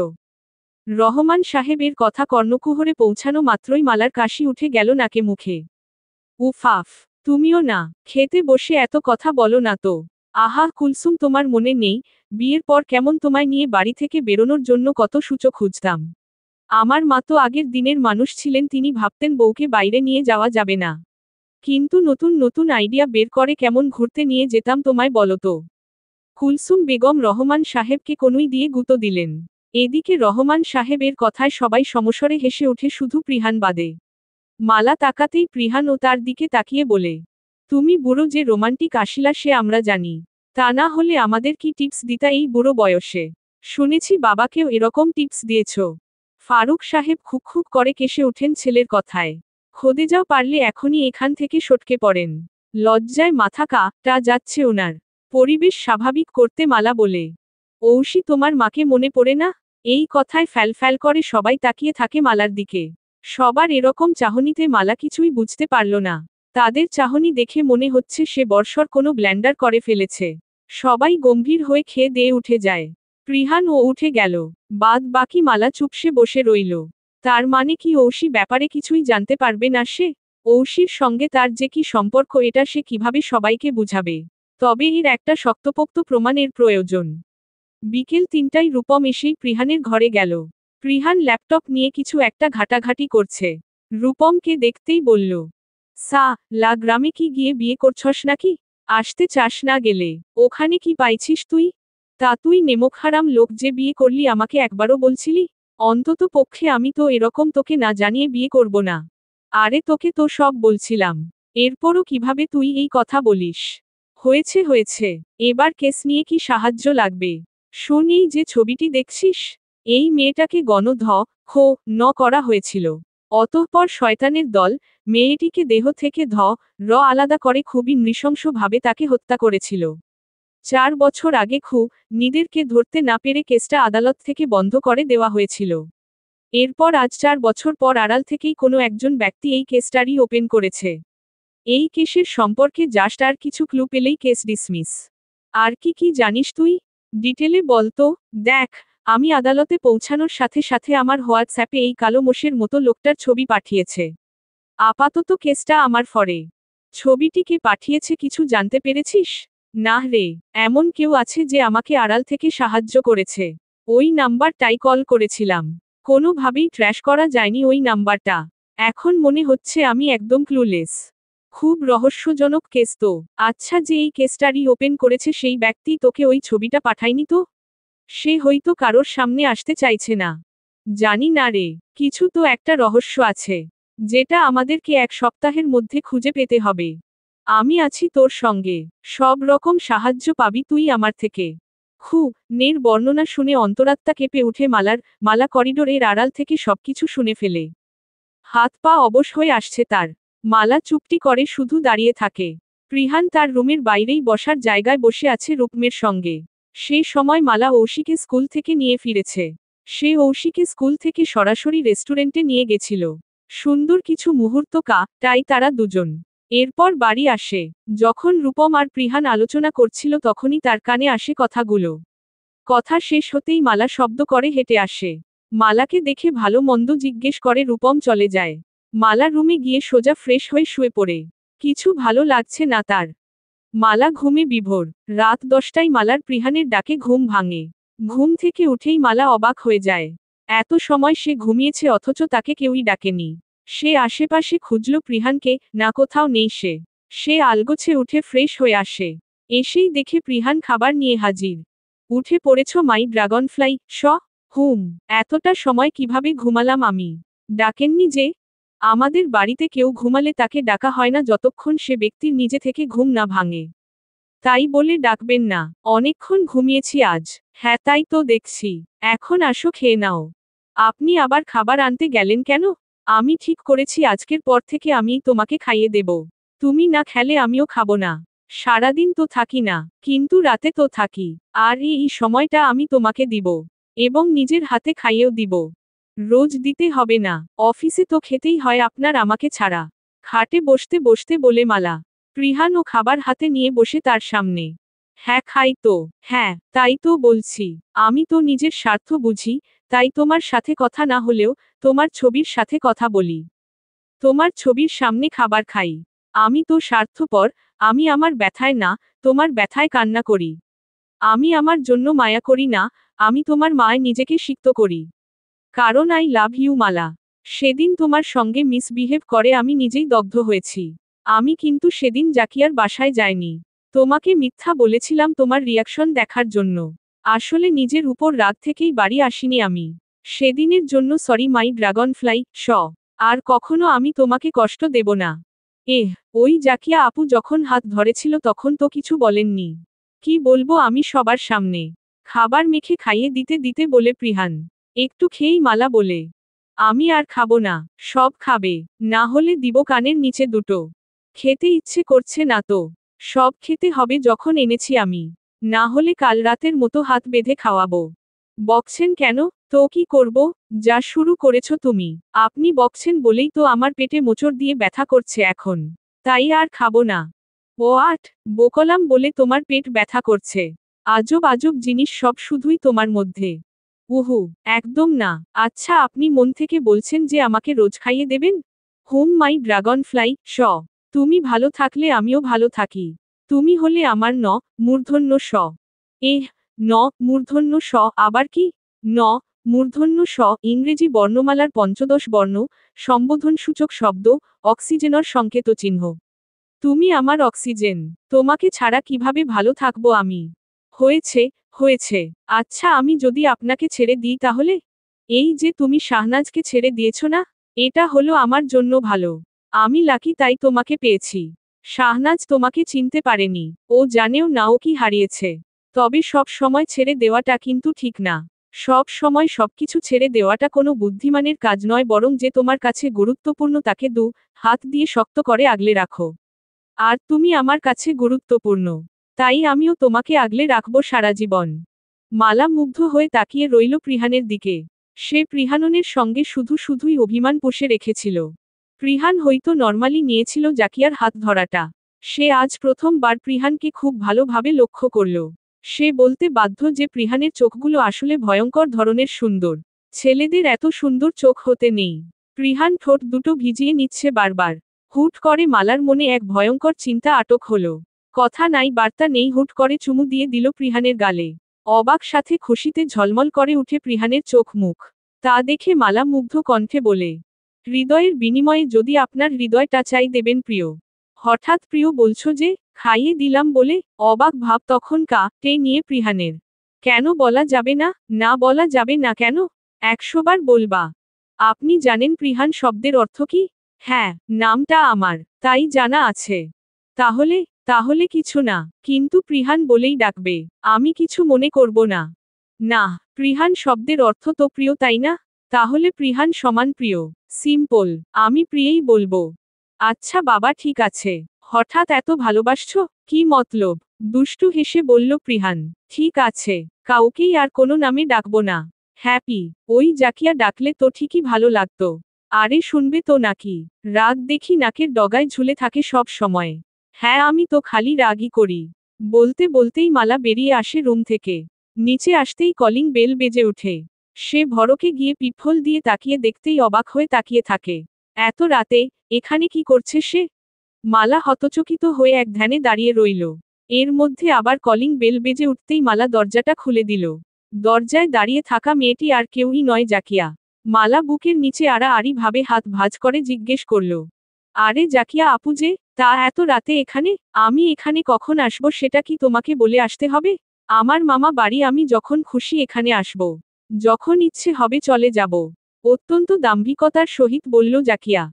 রহমান সাহেবের কথা কর্ণকুহরে পৌঁছানো মাত্রই মালার কাশি উঠে গেল নাকে মুখে। উফাফ, তুমিও না, খেতে বসে এত কথা বলো না তো। আহা কুলসুম, তোমার মনে নেই বিয়ের পর কেমন তোমায় নিয়ে বাড়ি থেকে বেরোনোর জন্য কত সূচক খুঁজতাম। আমার মা তো আগের দিনের মানুষ ছিলেন, তিনি ভাবতেন বউকে বাইরে নিয়ে যাওয়া যাবে না। কিন্তু নতুন নতুন আইডিয়া বের করে কেমন ঘুরতে নিয়ে যেতাম তোমায় বলতো। কুলসুম বেগম রহমান সাহেবকে কনুই দিয়ে গুঁতো দিলেন। এদিকে রহমান সাহেবের কথায় সবাই সমস্বরে হেসে ওঠে, শুধু প্রিহান বাদে। মালা তাকাতেই প্রিহান ও তার দিকে তাকিয়ে বলে, তুমি বুড়ো যে রোমান্টিক আসিলা সে আমরা জানি, তা না হলে আমাদের কি টিপস দিতা এই বুড়ো বয়সে? শুনেছি বাবাকেও এরকম টিপস দিয়েছ। ফারুক সাহেব খুক খুক করে কেসে ওঠেন ছেলের কথায়। খোদে যাও, পারলে এখনই এখান থেকে সটকে পড়েন। লজ্জায় মাথা কাঁপটা যাচ্ছে ওনার। পরিবেশ স্বাভাবিক করতে মালা বলে, ঔষি তোমার মাকে মনে পড়ে না? এই কথায় ফ্যালফ্যাল করে সবাই তাকিয়ে থাকে মালার দিকে। সবার এরকম চাহনিতে মালা কিছুই বুঝতে পারল না। তাদের চাহনি দেখে মনে হচ্ছে সে বর্ষর কোনো ব্ল্যান্ডার করে ফেলেছে। সবাই গম্ভীর হয়ে খেয়ে দিয়ে উঠে যায়। প্রিহান ও উঠে গেল। বাদ বাকি মালা চুপসে বসে রইল। তার মানে কি ঔষি ব্যাপারে কিছুই জানতে পারবে না সে? ঔষির সঙ্গে তার যে কি সম্পর্ক এটা সে কিভাবে সবাইকে বুঝাবে? তবে এর একটা শক্তপোক্ত প্রমাণের প্রয়োজন। বিকেল 3টায় রূপম এসেই প্রিহানের ঘরে গেল। প্রিহান ল্যাপটপ নিয়ে কিছু একটা ঘাটাঘাটি করছে। রূপমকে দেখতেই বলল, লা গ্রামে কি গিয়ে বিয়ে করছস নাকি? আসতে চাস না গেলে? ওখানে কি পাইছিস তুই? তা তুই নেমোখারাম লোক যে বিয়ে করলি আমাকে একবারও বলছিলি? অন্তত পক্ষে আমি তো এরকম তোকে না জানিয়ে বিয়ে করব না। আরে তোকে তো সব বলছিলাম। এরপরও কিভাবে তুই এই কথা বলিস? হয়েছে হয়েছে, এবার কেস নিয়ে কি সাহায্য লাগবে? শোন, এই যে ছবিটি দেখছিস, এই মেয়েটাকে খো ন করা হয়েছিল। অতঃপর শয়তানের দল মেয়েটিকে দেহ থেকে আলাদা করে খুবই নৃশংসভাবে তাকে হত্যা করেছিল। 4 বছর আগে নিদেরকে ধরতে না পেরে কেসটা আদালত থেকে বন্ধ করে দেওয়া হয়েছিল। এরপর আজ 4 বছর পর আড়াল থেকেই কোনো একজন ব্যক্তি এই কেসটারই ওপেন করেছে। এই কেসের সম্পর্কে জাস্ট আর কিছু ক্লু পেলেই কেস ডিসমিস। আর কি কি জানিস তুই? ডিটেলে বলতো। দেখ, আমি আদালতে পৌঁছানোর সাথে সাথে আমার হোয়াটসঅ্যাপে এই কালো মোষের মতো লোকটার ছবি পাঠিয়েছে। আপাতত কেসটা আমার ফরে। ছবিটিকে পাঠিয়েছে কিছু জানতে পেরেছিস? না রে, এমন কেউ আছে যে আমাকে আড়াল থেকে সাহায্য করেছে। ওই নাম্বারটাই কল করেছিলাম। কোনোভাবেই ট্র্যাশ করা যায়নি ওই নাম্বারটা। এখন মনে হচ্ছে আমি একদম ক্লুলেস। খুব রহস্যজনক কেস তো। আচ্ছা, যে এই কেসটারই ওপেন করেছে সেই ব্যক্তি তোকে ওই ছবিটা পাঠায়নি তো? সে হয়তো কারোর সামনে আসতে চাইছে না। জানি না রে, কিছু তো একটা রহস্য আছে, যেটা আমাদেরকে 1 সপ্তাহের মধ্যে খুঁজে পেতে হবে। আমি আছি তোর সঙ্গে, সব রকম সাহায্য পাবি তুই আমার থেকে। নের বর্ণনা শুনে অন্তরাত্মা কেঁপে উঠে মালা করিডোরের আড়াল থেকে সবকিছু শুনে ফেলে। হাত পা অবশ হয়ে আসছে তার। মালা চুপটি করে শুধু দাঁড়িয়ে থাকে। প্রিহান তার রুমের বাইরেই বসার জায়গায় বসে আছে রূপমের সঙ্গে। সেই সময় মালা ঔষিকে স্কুল থেকে নিয়ে ফিরেছে। সে ঔষিকে স্কুল থেকে সরাসরি রেস্টুরেন্টে নিয়ে গেছিল। সুন্দর কিছু মুহূর্ত তাই তারা দুজন। এরপর বাড়ি আসে। যখন রূপম আর প্রিহান আলোচনা করছিল তখনই তার কানে আসে কথাগুলো। কথা শেষ হতেই মালা শব্দ করে হেঁটে আসে। মালাকে দেখে ভালো মন্দ জিজ্ঞেস করে রূপম চলে যায়। মালা রুমে গিয়ে সোজা ফ্রেশ হয়ে শুয়ে পড়ে। কিছু ভালো লাগছে না তার। মালা ঘুমে বিভোর। রাত 10টায় মালার প্রিহানের ডাকে ঘুম ভাঙে। ঘুম থেকে উঠেই মালা অবাক হয়ে যায়। এত সময় সে ঘুমিয়েছে অথচ তাকে কেউই ডাকেনি। সে আশেপাশে খুঁজল প্রিহানকে, না কোথাও নেই সে। সে আলগোছে উঠে ফ্রেশ হয়ে আসে। এসেই দেখে প্রিহান খাবার নিয়ে হাজির। উঠে পড়েছ মাই ড্রাগনফ্লাই? এতটা সময় কিভাবে ঘুমালাম আমি? ডাকেননি যে? আমাদের বাড়িতে কেউ ঘুমালে তাকে ডাকা হয় না যতক্ষণ সে ব্যক্তির নিজে থেকে ঘুম না ভাঙে। তাই বলে ডাকবেন না? অনেকক্ষণ ঘুমিয়েছি আজ। হ্যাঁ, তাই তো দেখছি। এখন আসো, খেয়ে নাও। আপনি আবার খাবার আনতে গেলেন কেন? আমি ঠিক করেছি আজকের পর থেকে আমিই তোমাকে খাইয়ে দেব। তুমি না খেলে আমিও খাবো না। সারাদিন তো থাকি না, কিন্তু রাতে তো থাকি। আর এই সময়টা আমি তোমাকে দিব। এবং নিজের হাতে খাইয়েও দিব। রোজ দিতে হবে না। অফিসে তো খেতেই হয় আপনার আমাকে ছাড়া। খাটে বসতে বসতে বলে মালা। প্রিহান ও খাবার হাতে নিয়ে বসে তার সামনে। হ্যাঁ, খাই তো। হ্যাঁ, তাই তো বলছি। আমি তো নিজের স্বার্থ বুঝি, তাই তোমার সাথে কথা না হলেও তোমার ছবির সাথে কথা বলি। তোমার ছবির সামনে খাবার খাই। আমি তো স্বার্থপর, আমি আমার ব্যথায় না, তোমার ব্যথায় কান্না করি। আমি আমার জন্য মায়া করি না, আমি তোমার মায় নিজেকে সিক্ত করি। কারণ আই লাভ ইউ মালা। সেদিন তোমার সঙ্গে মিসবিহেভ করে আমি নিজেই দগ্ধ হয়েছি। আমি কিন্তু সেদিন জাকিয়ার বাসায় যাইনি। তোমাকে মিথ্যা বলেছিলাম তোমার রিয়াকশন দেখার জন্য। আসলে নিজের উপর রাগ থেকেই বাড়ি আসিনি আমি। সেদিনের জন্য সরি মাই ড্রাগনফ্লাই। আর কখনো আমি তোমাকে কষ্ট দেব না। এহ, ওই জাকিয়া আপু যখন হাত ধরেছিল তখন তো কিছু বলেননি। কি বলবো আমি সবার সামনে। খাবার মেখে খাইয়ে দিতে দিতে বলে প্রিহান। একটু খেয়েই মালা বলে। আমি আর খাবো না। সব খাবে। না হলে দিব কানের নিচে দুটো। খেতে ইচ্ছে করছে না তো। সব খেতে হবে যখন এনেছি আমি। না হলে কাল রাতের মতো হাত বেঁধে খাওয়াবো। বকছেন কেন? তো কি করব? যা শুরু করেছ তুমি। আপনি বকছেন বলেই তো আমার পেটে মোচড় দিয়ে ব্যথা করছে এখন। তাই আর খাবো না। ও আট, বকলাম বলে তোমার পেট ব্যথা করছে। আজব আজব জিনিস সব শুধুই তোমার মধ্যে। উহু, একদম না। আচ্ছা আপনি মন থেকে বলছেন যে আমাকে রোজ খাইয়ে দেবেন? হোম মাই ড্রাগন ফ্লাই, তুমি ভালো থাকলে আমিও ভালো থাকি। তুমি হলে আমার মূর্ধন্য এহ, মূর্ধন্য আবার কি? ন মূর্ধন্য ইংরেজি বর্ণমালার পঞ্চদশ বর্ণ, সম্বোধনসূচক শব্দ, অক্সিজেনর সংকেত চিহ্ন। তুমি আমার অক্সিজেন। তোমাকে ছাড়া কিভাবে ভালো থাকবো আমি? হয়েছে, হয়েছে। আচ্ছা আমি যদি আপনাকে ছেড়ে দিই তাহলে? এই যে তুমি শাহনাজকে ছেড়ে দিয়েছ না? এটা হলো আমার জন্য ভালো। আমি লাকি তাই তোমাকে পেয়েছি। শাহনাজ তোমাকে চিনতে পারেনি। ও জানেও না ও কি হারিয়েছে। তবে সব সময় ছেড়ে দেওয়াটা কিন্তু ঠিক না। সব সময় সবকিছু ছেড়ে দেওয়াটা কোনো বুদ্ধিমানের কাজ নয়, বরং যে তোমার কাছে গুরুত্বপূর্ণ তাকে হাত দিয়ে শক্ত করে আগলে রাখো। আর তুমি আমার কাছে গুরুত্বপূর্ণ। তাই আমিও তোমাকে আগলে রাখবো সারা জীবন। মালা মুগ্ধ হয়ে তাকিয়ে রইল প্রিহানের দিকে। সে প্রিহাননের সঙ্গে শুধুই অভিমান পুষে রেখেছিল। প্রিহান হয়তো নর্মালি নিয়েছিল জাকিয়ার হাত ধরাটা। সে আজ প্রথমবার প্রিহানকে খুব ভালোভাবে লক্ষ্য করল। সে বলতে বাধ্য যে প্রিহানের চোখগুলো আসলে ভয়ঙ্কর ধরনের সুন্দর। ছেলেদের এত সুন্দর চোখ হতে নেই। প্রিহান ঠোঁট দুটো ভিজিয়ে নিচ্ছে বারবার। হুট করে মালার মনে এক ভয়ঙ্কর চিন্তা আটক হলো। কথা নাই বার্তা নেই হুট করে চুমু দিয়ে দিল প্রিহানের গালে। অবাক সাথে খুশিতে ঝলমল করে উঠে প্রিহানের চোখ মুখ। তা দেখে মালা মুগ্ধ কণ্ঠে বলে, হৃদয়ের বিনিময়ে যদি আপনার হৃদয়টা চাই দেবেন প্রিয়। হঠাৎ প্রিয় বলছো যে? খাইয়ে দিলাম বলে? অবাক ভাব তখন কাটে নিয়ে প্রিহানের। কেন বলা যাবে না? না বলা যাবে না কেন? 100 বার বলবা। আপনি জানেন প্রিহান শব্দের অর্থ কি? হ্যাঁ, নামটা আমার তাই জানা আছে। তাহলে তাহলে কিছু না, কিন্তু প্রিহান বলেই ডাকবে। আমি কিছু মনে করব না। না, প্রিহান শব্দের অর্থ তো প্রিয় তাই না? তাহলে প্রিহান সমান প্রিয়। সিম্পল, আমি প্রিয়েই বলবো। আচ্ছা বাবা ঠিক আছে। হঠাৎ এত ভালোবাসছো? কি মতলব? দুষ্টু হেসে বলল প্রিহান। ঠিক আছে, কাউকেই আর কোনো নামে ডাকবো না। হ্যাপি, ওই জাকিয়া ডাকলে তো ঠিকই ভালো লাগতো। আরে শুনবে তো নাকি? রাগ দেখি নাকের ডগায় ঝুলে থাকে সব সময়। হ্যাঁ আমি তো খালি রাগই করি। বলতে বলতেই মালা বেরিয়ে আসে রুম থেকে। নিচে আসতেই কলিং বেল বেজে ওঠে। সে ভড়কে গিয়ে পিপল দিয়ে তাকিয়ে দেখতেই অবাক হয়ে তাকিয়ে থাকে। এত রাতে এখানে কি করছে সে? মালা হতচকিত হয়ে এক ধ্যানে দাঁড়িয়ে রইল। এর মধ্যে আবার কলিং বেল বেজে উঠতেই মালা দরজাটা খুলে দিল। দরজায় দাঁড়িয়ে থাকা মেয়েটি আর কেউই নয় জাকিয়া। মালা বুকের নিচে আড়াআড়ি ভাবে হাত ভাঁজ করে জিজ্ঞেস করল, আরে জাকিয়া আপু যে? তা এত রাতে এখানে? আমি এখানে কখন আসবো সেটা কি তোমাকে বলে আসতে হবে? আমার মামা বাড়ি, আমি যখন খুশি এখানে আসব। যখন ইচ্ছে হবে চলে যাব। অত্যন্ত দাম্ভিকতার সহিত বলল জাকিয়া।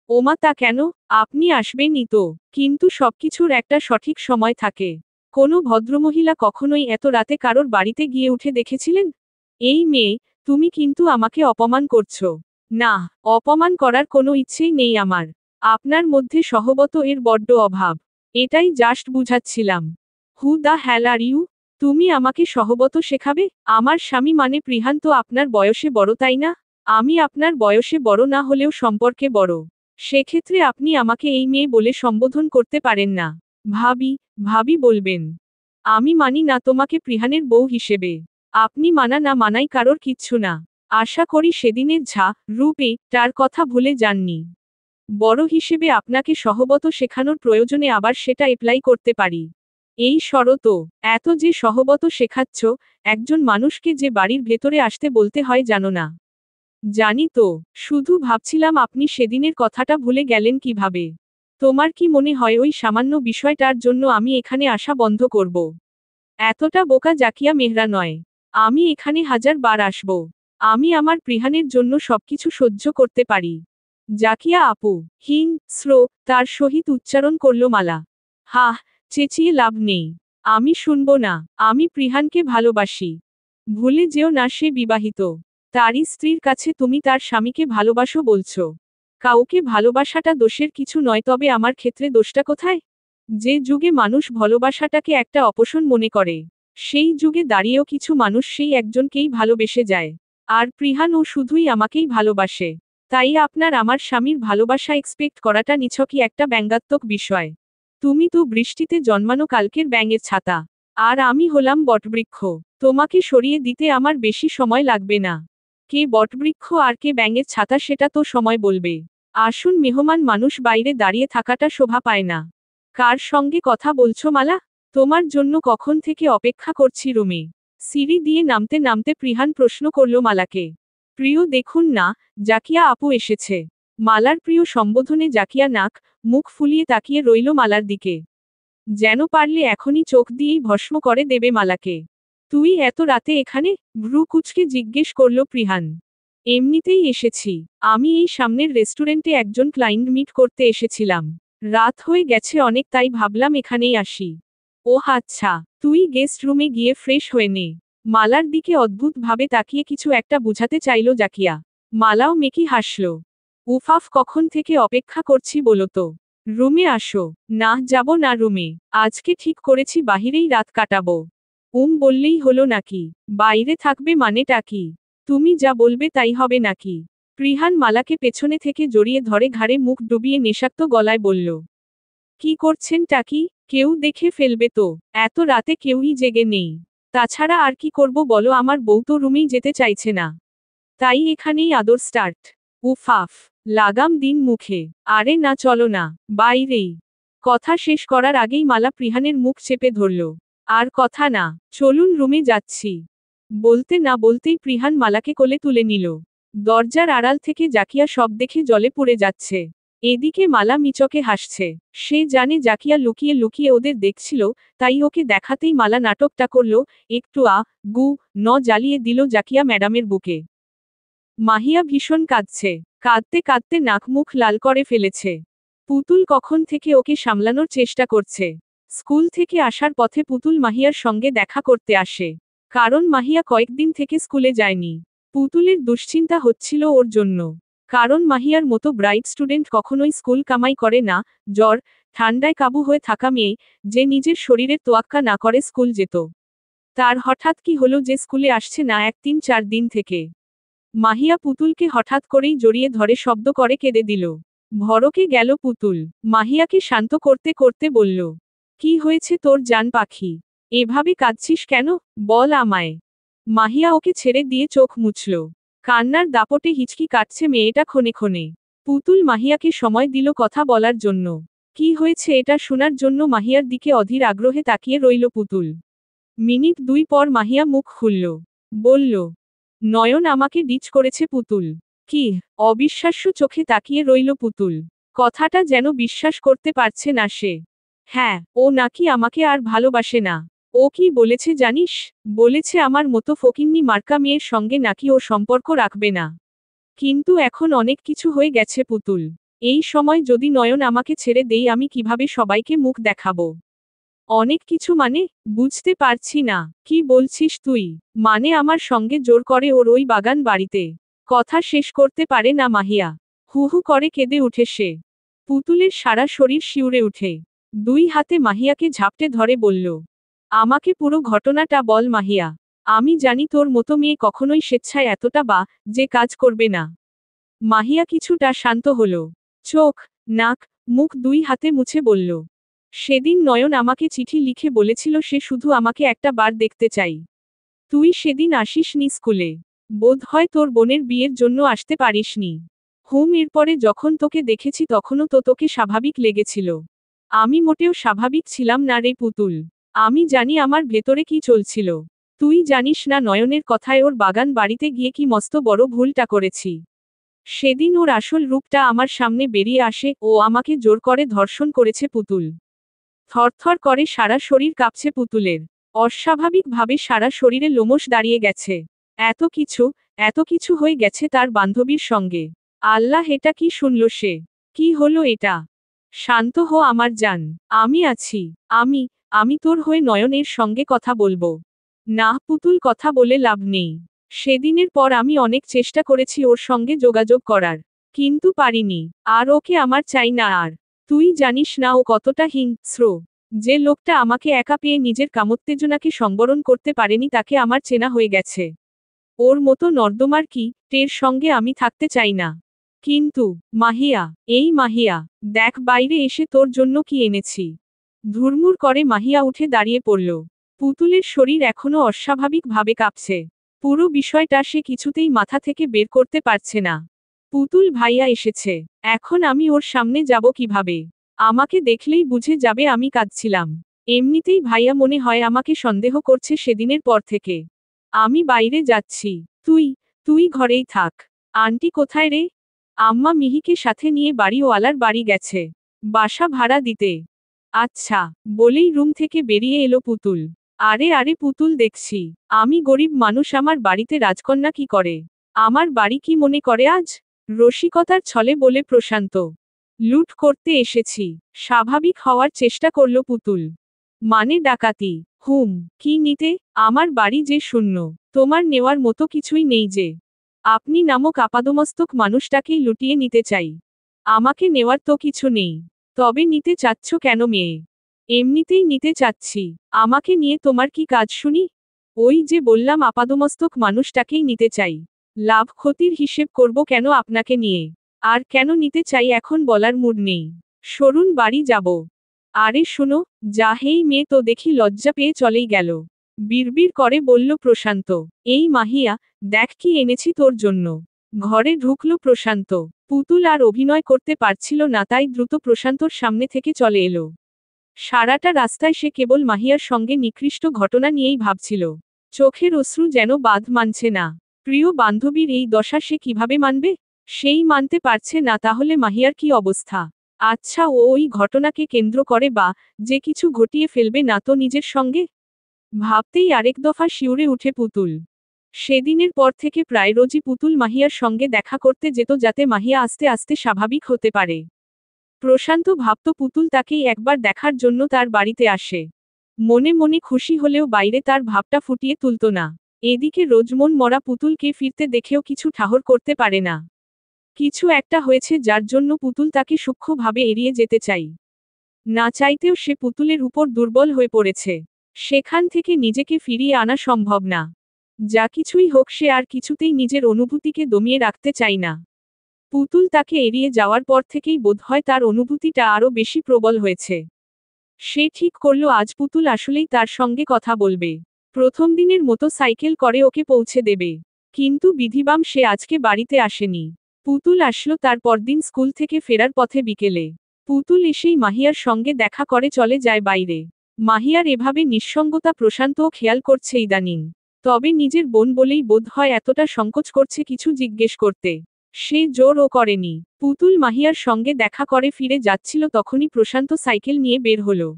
ওমা তা কেন? আপনি আসবেনই তো, কিন্তু সবকিছুর একটা সঠিক সময় থাকে। কোনো ভদ্রমহিলা কখনোই এত রাতে কারোর বাড়িতে গিয়ে উঠে দেখেছিলেন? এই মেয়ে, তুমি কিন্তু আমাকে অপমান করছো। না, অপমান করার কোনো ইচ্ছেই নেই আমার। আপনার মধ্যে সহবত এর বড্ড অভাব। এটাই জাস্ট বুঝাচ্ছিলাম। Who the hell are you? তুমি আমাকে সহবত শেখাবে? আমার স্বামী মানে প্রিহান তো আপনার বয়সে বড় তাই না? আমি আপনার বয়সে বড় না হলেও সম্পর্কে বড়। সেক্ষেত্রে আপনি আমাকে এই মেয়ে বলে সম্বোধন করতে পারেন না। ভাবি, ভাবি বলবেন। আমি মানি না তোমাকে প্রিহানের বউ হিসেবে। আপনি মানা না মানাই কারোর কিচ্ছু না। আশা করি সেদিনের রূপে তার কথা ভুলে যাননি। বড় হিসেবে আপনাকে সহবত শেখানোর প্রয়োজনে আবার সেটা এপ্লাই করতে পারি। এই শরত, এত যে সহবত শেখাচ্ছ, একজন মানুষকে যে বাড়ির ভেতরে আসতে বলতে হয় জানো না? জানি তো, শুধু ভাবছিলাম আপনি সেদিনের কথাটা ভুলে গেলেন কিভাবে। তোমার কি মনে হয় ওই সামান্য বিষয়টার জন্য আমি এখানে আসা বন্ধ করব? এতটা বোকা জাকিয়া মেহরা নয়। আমি এখানে 1000 বার আসব। আমি আমার প্রিহানের জন্য সবকিছু সহ্য করতে পারি। জাকিয়া আপু। হিং স্রো তার সহিত উচ্চারণ করল মালা। হাহ, চেঁচিয়ে লাভ নেই। আমি শুনব না। আমি প্রিহানকে ভালোবাসি। ভুলে যেও না সে বিবাহিত। তারই স্ত্রীর কাছে তুমি তার স্বামীকে ভালোবাসো বলছো। কাউকে ভালোবাসাটা দোষের কিছু নয়, তবে আমার ক্ষেত্রে দোষটা কোথায়? যে যুগে মানুষ ভালোবাসাটাকে একটা অপশন মনে করে, সেই যুগে দাঁড়িয়েও কিছু মানুষ সেই একজনকেই ভালোবেসে যায়। আর প্রিহান ও শুধুই আমাকেই ভালোবাসে। তাই আপনার আমার স্বামীর ভালোবাসা এক্সপেক্ট করাটা নিছকই একটা ব্যঙ্গাত্মক বিষয়। তুমি তো বৃষ্টিতে জন্মানো কালকের ব্যাঙের ছাতা। আর আমি হলাম বটবৃক্ষ। তোমাকে সরিয়ে দিতে আমার বেশি সময় লাগবে না। কে বটবৃক্ষ আর কে ব্যাঙের ছাতা সেটা তো সময় বলবে। আসুন, মেহমান মানুষ বাইরে দাঁড়িয়ে থাকাটা শোভা পায় না। কার সঙ্গে কথা বলছো মালা? তোমার জন্য কখন থেকে অপেক্ষা করছি রুমে। সিঁড়ি দিয়ে নামতে নামতে প্রিহান প্রশ্ন করল মালাকে। প্রিয়, দেখুন না, জাকিয়া আপু এসেছে। মালার প্রিয় সম্বোধনে জাকিয়া নাক মুখ ফুলিয়ে তাকিয়ে রইল মালার দিকে, যেন পারলে এখনই চোখ দিয়েই ভস্ম করে দেবে মালাকে। তুই এত রাতে এখানে? ভ্রু কুচকে জিজ্ঞেস করল প্রিহান। এমনিতেই এসেছি। আমি এই সামনের রেস্টুরেন্টে একজন ক্লায়েন্ট মিট করতে এসেছিলাম। রাত হয়ে গেছে অনেক, তাই ভাবলাম এখানেই আসি। ওহ আচ্ছা, তুই গেস্ট রুমে গিয়ে ফ্রেশ হয়ে নে। মালার দিকে অদ্ভুতভাবে তাকিয়ে কিছু একটা বুঝাতে চাইল জাকিয়া। মালাও মেকি হাসল। উফাফ, কখন থেকে অপেক্ষা করছি বলো তো। রুমে আসো। না, যাব না রুমে। আজকে ঠিক করেছি বাহিরেই রাত কাটাবো। বললেই হলো নাকি? বাইরে থাকবে মানেটা কি? তুমি যা বলবে তাই হবে নাকি? প্রিহান মালাকে পেছনে থেকে জড়িয়ে ধরে ঘাড়ে মুখ ডুবিয়ে নেশাক্ত গলায় বলল। কি করছেন টাকি? কেউ দেখে ফেলবে তো। এত রাতে কেউই জেগে নেই। তাছাড়া আর কি করব বলো, আমার বউ তো রুমেই যেতে চাইছে না। তাই এখানেই আদর স্টার্ট। উফাফ, লাগাম দিন মুখে। আরে না, চলো না, বাইরেই। কথা শেষ করার আগেই মালা প্রিহানের মুখ চেপে ধরল। আর কথা না, চলুন রুমে যাচ্ছি। বলতে না বলতেই প্রিহান মালাকে কোলে তুলে নিল। দরজার আড়াল থেকে জাকিয়া সব দেখে জলে পড়ে যাচ্ছে। এদিকে মালা মিচকে হাসছে। সে জানে জাকিয়া লুকিয়ে লুকিয়ে ওদের দেখছিল, তাই ওকে দেখাতেই মালা নাটকটা করল। একটু গু জ্বালিয়ে দিল জাকিয়া ম্যাডামের বুকে। মাহিয়া ভীষণ কাঁদছে। কাঁদতে কাঁদতে নাক মুখ লাল করে ফেলেছে। পুতুল কখন থেকে ওকে সামলানোর চেষ্টা করছে। স্কুল থেকে আসার পথে পুতুল মাহিয়ার সঙ্গে দেখা করতে আসে। কারণ মাহিয়া কয়েকদিন থেকে স্কুলে যায়নি। পুতুলের দুশ্চিন্তা হচ্ছিল ওর জন্য। কারণ মাহিয়ার মতো ব্রাইট স্টুডেন্ট কখনোই স্কুল কামাই করে না। জ্বর ঠান্ডায় কাবু হয়ে থাকা মেয়ে, যে নিজের শরীরের তোয়াক্কা না করে স্কুল যেত, তার হঠাৎ কি হলো যে স্কুলে আসছে না 1-3-4 দিন থেকে। মাহিয়া পুতুলকে হঠাৎ করেই জড়িয়ে ধরে শব্দ করে কেঁদে দিল। ভড়কে গেল পুতুল। মাহিয়াকে শান্ত করতে করতে বলল, কি হয়েছে তোর জান পাখি? এভাবে কাঁদছিস কেন, বল আমায়। মাহিয়া ওকে ছেড়ে দিয়ে চোখ মুছল। কান্নার দাপটে হিচকি কাটছে মেয়েটা ক্ষণে ক্ষণে। পুতুল মাহিয়াকে সময় দিল কথা বলার জন্য। কি হয়েছে এটা শোনার জন্য মাহিয়ার দিকে অধীর আগ্রহে তাকিয়ে রইল পুতুল। মিনিট 2 পর মাহিয়া মুখ খুলল। বলল, নয়ন আমাকে ডিচ করেছে। পুতুল কি? অবিশ্বাস্য চোখে তাকিয়ে রইল পুতুল। কথাটা যেন বিশ্বাস করতে পারছে না সে। হ্যাঁ, ও নাকি আমাকে আর ভালোবাসে না। ও কি বলেছে জানিস? বলেছে আমার মতো ফকিন্নি মার্কা মেয়ের সঙ্গে নাকি ও সম্পর্ক রাখবে না। কিন্তু এখন অনেক কিছু হয়ে গেছে পুতুল। এই সময় যদি নয়ন আমাকে ছেড়ে দেই, আমি কিভাবে সবাইকে মুখ দেখাবো? অনেক কিছু মানে? বুঝতে পারছি না। কি বলছিস তুই? মানে আমার সঙ্গে জোর করে ওর ওই বাগান বাড়িতে। কথা শেষ করতে পারে না মাহিয়া। হু হু করে কেঁদে উঠে সে। পুতুলের সারা শরীর শিউরে উঠে। 2 হাতে মাহিয়াকে ঝাপটে ধরে বলল, আমাকে পুরো ঘটনাটা বল মাহিয়া। আমি জানি তোর মতো মেয়ে কখনোই স্বেচ্ছায় এতটা যে কাজ করবে না। মাহিয়া কিছুটা শান্ত হল। চোখ, নাক, মুখ 2 হাতে মুছে বলল, সেদিন নয়ন আমাকে চিঠি লিখে বলেছিল সে শুধু আমাকে একটা বার দেখতে চাই। তুই সেদিন আসিসনি স্কুলে। বোধ হয় তোর বোনের বিয়ের জন্য আসতে পারিসনি। এরপরে যখন তোকে দেখেছি তখনও তো তোকে স্বাভাবিক লেগেছিল। আমি মোটেও স্বাভাবিক ছিলাম না রে পুতুল। আমি জানি আমার ভেতরে কি চলছিল। তুই জানিস না নয়নের কথায় ওর বাগান বাড়িতে গিয়ে কি মস্ত বড় ভুলটা করেছি। সেদিন ওর আসল রূপটা আমার সামনে বেরিয়ে আসে, ও আমাকে জোর করে ধর্ষণ করেছে পুতুল। থরথর করে সারা শরীর কাঁপছে পুতুলের। অস্বাভাবিকভাবে সারা শরীরে লোমশ দাঁড়িয়ে গেছে। এত কিছু হয়ে গেছে তার বান্ধবীর সঙ্গে। আল্লাহ, এটা কি শুনল সে? কি হলো এটা? শান্ত হো আমার জান। আমি আছি। আমি আমি তোর হয়ে নয়নের সঙ্গে কথা বলবো। না পুতুল, কথা বলে লাভ নেই। সেদিনের পর আমি অনেক চেষ্টা করেছি ওর সঙ্গে যোগাযোগ করার, কিন্তু পারিনি। আর ওকে আমার চাই না আর। তুই জানিস না ও কতটা হিংস্র। যে লোকটা আমাকে একা পেয়ে নিজের কামোত্তেজনাকে সংবরণ করতে পারেনি তাকে আমার চেনা হয়ে গেছে। ওর মতো নর্দমার কি টের সঙ্গে আমি থাকতে চাই না। কিন্তু মাহিয়া, এই মাহিয়া, দেখ বাইরে এসে তোর জন্য কি এনেছি। ধুরমুর করে মাহিয়া উঠে দাঁড়িয়ে পড়ল। পুতুলের শরীর এখনো অস্বাভাবিক ভাবে কাঁপছে। পুরো বিষয়টা সে কিছুতেই মাথা থেকে বের করতে পারছে না। পুতুল ভাইয়া এসেছে, এখন আমি ওর সামনে যাব কিভাবে? আমাকে দেখলেই বুঝে যাবে আমি কাঁদছিলাম। এমনিতেই ভাইয়া মনে হয় আমাকে সন্দেহ করছে সেদিনের পর থেকে। আমি বাইরে যাচ্ছি। তুই তুই ঘরেই থাক। আন্টি কোথায় রে? আম্মা মিহিকে সাথে নিয়ে বাড়িওয়ালার বাড়ি গেছে বাসা ভাড়া দিতে। আচ্ছা, বলেই রুম থেকে বেরিয়ে এলো পুতুল। আরে আরে পুতুল, দেখছি আমি গরিব মানুষ, আমার বাড়িতে রাজকন্যা কি করে? আমার বাড়ি কি মনে করে আজ? রসিকতার ছলে বলে প্রশান্ত। লুট করতে এসেছি, স্বাভাবিক হওয়ার চেষ্টা করল পুতুল। মানে ডাকাতি? হুম। কি নিতে? আমার বাড়ি যে শূন্য, তোমার নেওয়ার মতো কিছুই নেই যে। আপনি নামক আপাদমস্তক মানুষটাকেই লুটিয়ে নিতে চাই। আমাকে নেওয়ার তো কিছু নেই। তবে নিতে চাচ্ছ কেন মেয়ে? এমনিতেই নিতে চাচ্ছি। আমাকে নিয়ে তোমার কি কাজ শুনি? ওই যে বললাম আপাদমস্তক মানুষটাকেই নিতে চাই। লাভ ক্ষতির হিসেব করব কেন আপনাকে নিয়ে? আর কেন নিতে চাই এখন বলার মুড নেই। সরুন, বাড়ি যাব। আরে শোনো, যা, হেই মেয়ে তো দেখি লজ্জা পেয়ে চলেই গেল। বিড়বিড় করে বলল প্রশান্ত। এই মাহিয়া, দেখ কি এনেছি তোর জন্য। ঘরে ঢুকলো প্রশান্ত। পুতুল আর অভিনয় করতে পারছিল না, তাই দ্রুত প্রশান্তর সামনে থেকে চলে এলো। সারাটা রাস্তায় সে কেবল মাহিয়ার সঙ্গে নিকৃষ্ট ঘটনা নিয়েই ভাবছিল। চোখের অশ্রু যেন বাঁধ মানছে না। প্রিয় বান্ধবীর এই দশা সে কিভাবে মানবে? সেই মানতে পারছে না, তাহলে মাহিয়ার কি অবস্থা? আচ্ছা, ও ওই ঘটনাকে কেন্দ্র করে বা যে কিছু ঘটিয়ে ফেলবে না তো নিজের সঙ্গে? ভাবতেই আরেক দফা শিউরে উঠে পুতুল। সেদিনের পর থেকে প্রায় রোজই পুতুল মাহিয়ার সঙ্গে দেখা করতে যেত, যাতে মাহিয়া আস্তে আস্তে স্বাভাবিক হতে পারে। প্রশান্ত ভাবত পুতুল তাকেই একবার দেখার জন্য তার বাড়িতে আসে। মনে মনে খুশি হলেও বাইরে তার ভাবটা ফুটিয়ে তুলত না। এদিকে রোজ মন মরা পুতুলকে ফিরতে দেখেও কিছু ঠাহর করতে পারে না। কিছু একটা হয়েছে যার জন্য পুতুল তাকে সূক্ষ্মভাবে এড়িয়ে যেতে চাই। না চাইতেও সে পুতুলের উপর দুর্বল হয়ে পড়েছে। সেখান থেকে নিজেকে ফিরিয়ে আনা সম্ভব না। যা কিছুই হোক, সে আর কিছুতেই নিজের অনুভূতিকে দমিয়ে রাখতে চাই না। পুতুল তাকে এড়িয়ে যাওয়ার পর থেকেই বোধহয় তার অনুভূতিটা আরও বেশি প্রবল হয়েছে। সে ঠিক করল আজ পুতুল আসলেই তার সঙ্গে কথা বলবে। প্রথম দিনের মতো সাইকেল করে ওকে পৌঁছে দেবে। কিন্তু বিধিবাম সে আজকে বাড়িতে আসেনি। পুতুল আসলো তার পরদিন স্কুল থেকে ফেরার পথে বিকেলে। পুতুল এসেই মাহিয়ার সঙ্গে দেখা করে চলে যায় বাইরে। মাহিয়ার এভাবে নিঃসঙ্গতা প্রশান্তও খেয়াল করছে ইদানিং। তবে নিজের বোন বলেই বোধ হয় এতটা সংকোচ করছে কিছু জিজ্ঞেস করতে। সে জোরও করেনি। পুতুল মাহিয়ার সঙ্গে দেখা করে ফিরে যাচ্ছিল, তখনই প্রশান্ত সাইকেল নিয়ে বের হলো।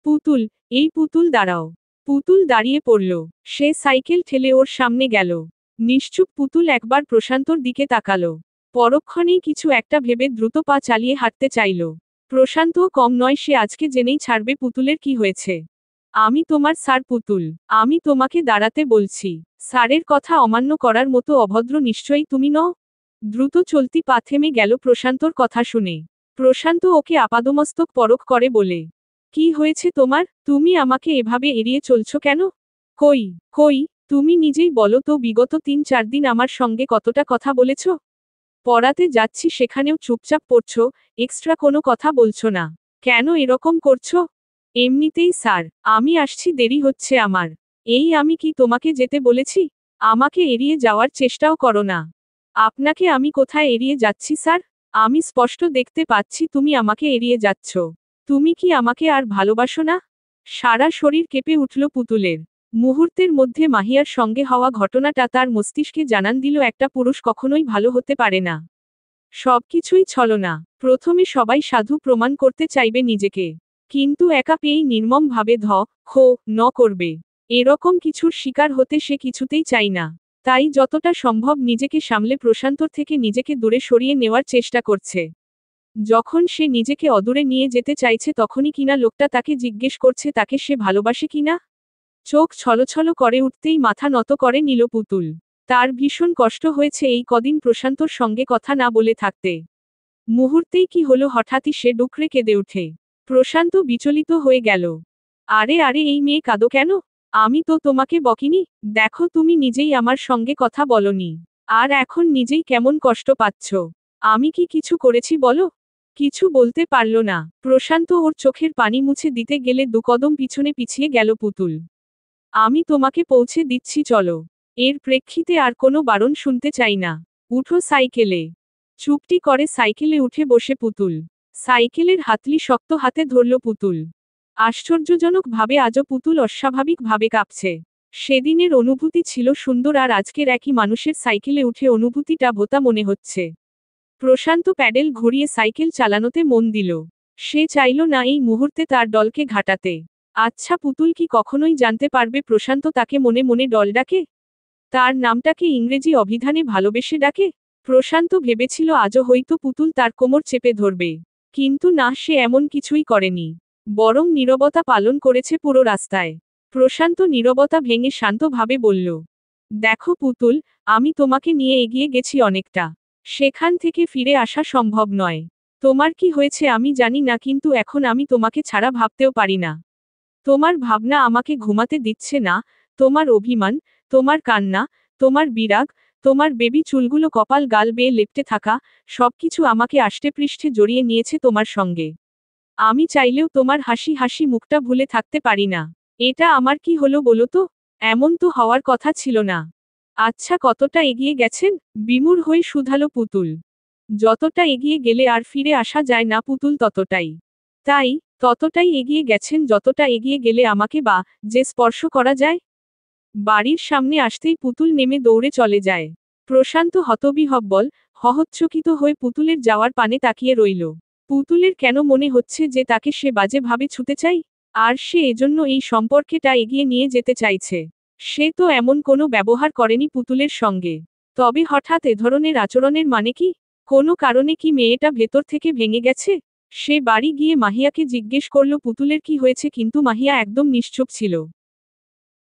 পুতুল, এই পুতুল দাঁড়াও। পুতুল দাঁড়িয়ে পড়ল। সে সাইকেল ঠেলে ওর সামনে গেল। নিশ্চুপ পুতুল একবার প্রশান্তর দিকে তাকালো। পরক্ষণেই কিছু একটা ভেবে দ্রুত পা চালিয়ে হাঁটতে চাইল। প্রশান্তও কম নয়, সে আজকে জেনেই ছাড়বে পুতুলের কি হয়েছে। আমি তোমার স্যার পুতুল। আমি তোমাকে দাঁড়াতে বলছি। স্যারের কথা অমান্য করার মতো অভদ্র নিশ্চয়ই তুমি নও। দ্রুত চলতি পা থেমে গেল প্রশান্তর কথা শুনে। প্রশান্ত ওকে আপাদমস্তক পরখ করে বলে, কি হয়েছে তোমার? তুমি আমাকে এভাবে এড়িয়ে চলছো কেন? কই কই, তুমি নিজেই বলো তো, বিগত ৩-৪ দিন আমার সঙ্গে কতটা কথা বলেছ? পড়াতে যাচ্ছি সেখানেও চুপচাপ পড়ছো, এক্সট্রা কোনো কথা বলছো না। কেন এরকম করছো? এমনিতেই স্যার, আমি আসছি, দেরি হচ্ছে আমার। এই আমি কি তোমাকে যেতে বলেছি? আমাকে এড়িয়ে যাওয়ার চেষ্টাও করো না। আপনাকে আমি কোথায় এড়িয়ে যাচ্ছি স্যার? আমি স্পষ্ট দেখতে পাচ্ছি তুমি আমাকে এড়িয়ে যাচ্ছ। তুমি কি আমাকে আর ভালোবাসো না? সারা শরীর কেঁপে উঠল পুতুলের। মুহূর্তের মধ্যে মাহিয়ার সঙ্গে হওয়া ঘটনাটা তার মস্তিষ্কে জানান দিল একটা পুরুষ কখনোই ভালো হতে পারে না। সবকিছুই ছলনা। প্রথমে সবাই সাধু প্রমাণ করতে চাইবে নিজেকে। কিন্তু একা পেয়েই নির্মমভাবে ন করবে। এরকম কিছুর শিকার হতে সে কিছুতেই চাই না। তাই যতটা সম্ভব নিজেকে সামলে প্রশান্তর থেকে নিজেকে দূরে সরিয়ে নেওয়ার চেষ্টা করছে। যখন সে নিজেকে অদূরে নিয়ে যেতে চাইছে তখনই কিনা লোকটা তাকে জিজ্ঞেস করছে তাকে সে ভালোবাসে কিনা। চোখ ছলছল করে উঠতেই মাথা নত করে নিল পুতুল। তার ভীষণ কষ্ট হয়েছে এই কদিন প্রশান্তর সঙ্গে কথা না বলে থাকতে। মুহূর্তেই কি হলো হঠাৎই সে ডুকরে কেঁদে উঠে। প্রশান্ত বিচলিত হয়ে গেল। আরে আরে এই মেয়ে কাঁদো কেন? আমি তো তোমাকে বকিনি। দেখো তুমি নিজেই আমার সঙ্গে কথা বলনি। আর এখন নিজেই কেমন কষ্ট পাচ্ছ। আমি কি কিছু করেছি বলো? কিছু বলতে পারল না। প্রশান্ত ওর চোখের পানি মুছে দিতে গেলে দুকদম পিছনে পিছিয়ে গেল পুতুল। আমি তোমাকে পৌঁছে দিচ্ছি চলো। এর প্রেক্ষিতে আর কোনো বারণ শুনতে চাই না। উঠো সাইকেলে। চুপটি করে সাইকেলে উঠে বসে পুতুল। সাইকেলের হাতলি শক্ত হাতে ধরল পুতুল। আশ্চর্যজনকভাবে আজও পুতুল অস্বাভাবিকভাবে কাঁপছে। সেদিনের অনুভূতি ছিল সুন্দর আর আজকের একই মানুষের সাইকেলে উঠে অনুভূতিটা ভোতা মনে হচ্ছে। প্রশান্ত প্যাডেল ঘুরিয়ে সাইকেল চালানোতে মন দিল। সে চাইল না এই মুহূর্তে তার দলকে ঘাটাতে। আচ্ছা পুতুল কি কখনোই জানতে পারবে প্রশান্ত তাকে মনে মনে ডল ডাকে? তার নামটাকে ইংরেজি অভিধানে ভালোবেসে ডাকে? প্রশান্ত ভেবেছিল আজও হয়তো পুতুল তার কোমর চেপে ধরবে। কিন্তু না, সে এমন কিছুই করেনি। বরং নীরবতা পালন করেছে পুরো রাস্তায়। প্রশান্ত নীরবতা ভেঙে শান্তভাবে বলল, দেখো পুতুল, আমি তোমাকে নিয়ে এগিয়ে গেছি অনেকটা। সেখান থেকে ফিরে আসা সম্ভব নয়। তোমার কি হয়েছে আমি জানি না, কিন্তু এখন আমি তোমাকে ছাড়া ভাবতেও পারি না। তোমার ভাবনা আমাকে ঘুমাতে দিচ্ছে না। তোমার অভিমান, তোমার কান্না, তোমার বিরাগ, তোমার বেবি চুলগুলো কপাল গাল বেয়ে লেপ্টে থাকা, সবকিছু আমাকে আষ্টেপৃষ্ঠে জড়িয়ে নিয়েছে তোমার সঙ্গে। আমি চাইলেও তোমার হাসি হাসি মুখটা ভুলে থাকতে পারি না। এটা আমার কি হলো বলো তো? এমন তো হওয়ার কথা ছিল না। আচ্ছা কতটা এগিয়ে গেছেন? বিমূঢ় হয়ে শুধালো পুতুল। যতটা এগিয়ে গেলে আর ফিরে আসা যায় না পুতুল ততটাই। তাই, ততটাই এগিয়ে গেছেন যতটা এগিয়ে গেলে আমাকে বা যে স্পর্শ করা যায়। বাড়ির সামনে আসতেই পুতুল নেমে দৌড়ে চলে যায়। প্রশান্ত হতবিহ্বল, হহচ্চকিত হয়ে পুতুলের যাওয়ার পানে তাকিয়ে রইল। পুতুলের কেন মনে হচ্ছে যে তাকে সে বাজে ভাবে ছুতে চাই? আর সে এজন্য এই সম্পর্কটা এগিয়ে নিয়ে যেতে চাইছে। সে তো এমন কোনো ব্যবহার করেনি পুতুলের সঙ্গে। তবে হঠাৎ এ ধরনের আচরণের মানে কি? কোনো কারণে কি মেয়েটা ভেতর থেকে ভেঙে গেছে? সে বাড়ি গিয়ে মাহিয়াকে জিজ্ঞেস করল পুতুলের কি হয়েছে, কিন্তু মাহিয়া একদম নিশ্চুপ ছিল।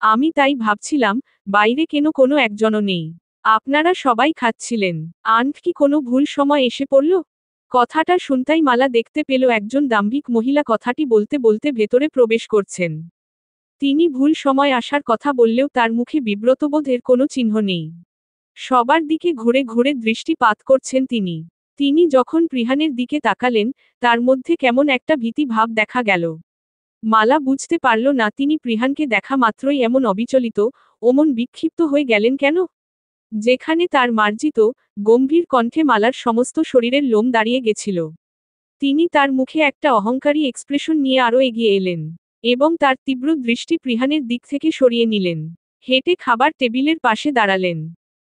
আমি তাই ভাবছিলাম, বাইরে কেন কোনো একজনও নেই। আপনারা সবাই খাচ্ছিলেন। আন্ট কি কোনো ভুল সময় এসে পড়ল? কথাটা শুনতাই মালা দেখতে পেল একজন দাম্ভিক মহিলা কথাটি বলতে বলতে ভেতরে প্রবেশ করছেন। তিনি ভুল সময় আসার কথা বললেও তার মুখে বিব্রতবোধের কোনো চিহ্ন নেই। সবার দিকে ঘুরে ঘুরে দৃষ্টিপাত করছেন তিনি। তিনি যখন প্রিহানের দিকে তাকালেন, তার মধ্যে কেমন একটা ভীতি ভাব দেখা গেল। মালা বুঝতে পারল না তিনি প্রিহানকে দেখা মাত্রই এমন অবিচলিত, অমন বিক্ষিপ্ত হয়ে গেলেন কেন। যেখানে তার মার্জিত, গম্ভীর কণ্ঠে মালার সমস্ত শরীরের লোম দাঁড়িয়ে গেছিল। তিনি তার মুখে একটা অহংকারী এক্সপ্রেশন নিয়ে আরও এগিয়ে এলেন। এবং তার তীব্র দৃষ্টি প্রিহানের দিক থেকে সরিয়ে নিলেন। হেঁটে খাবার টেবিলের পাশে দাঁড়ালেন।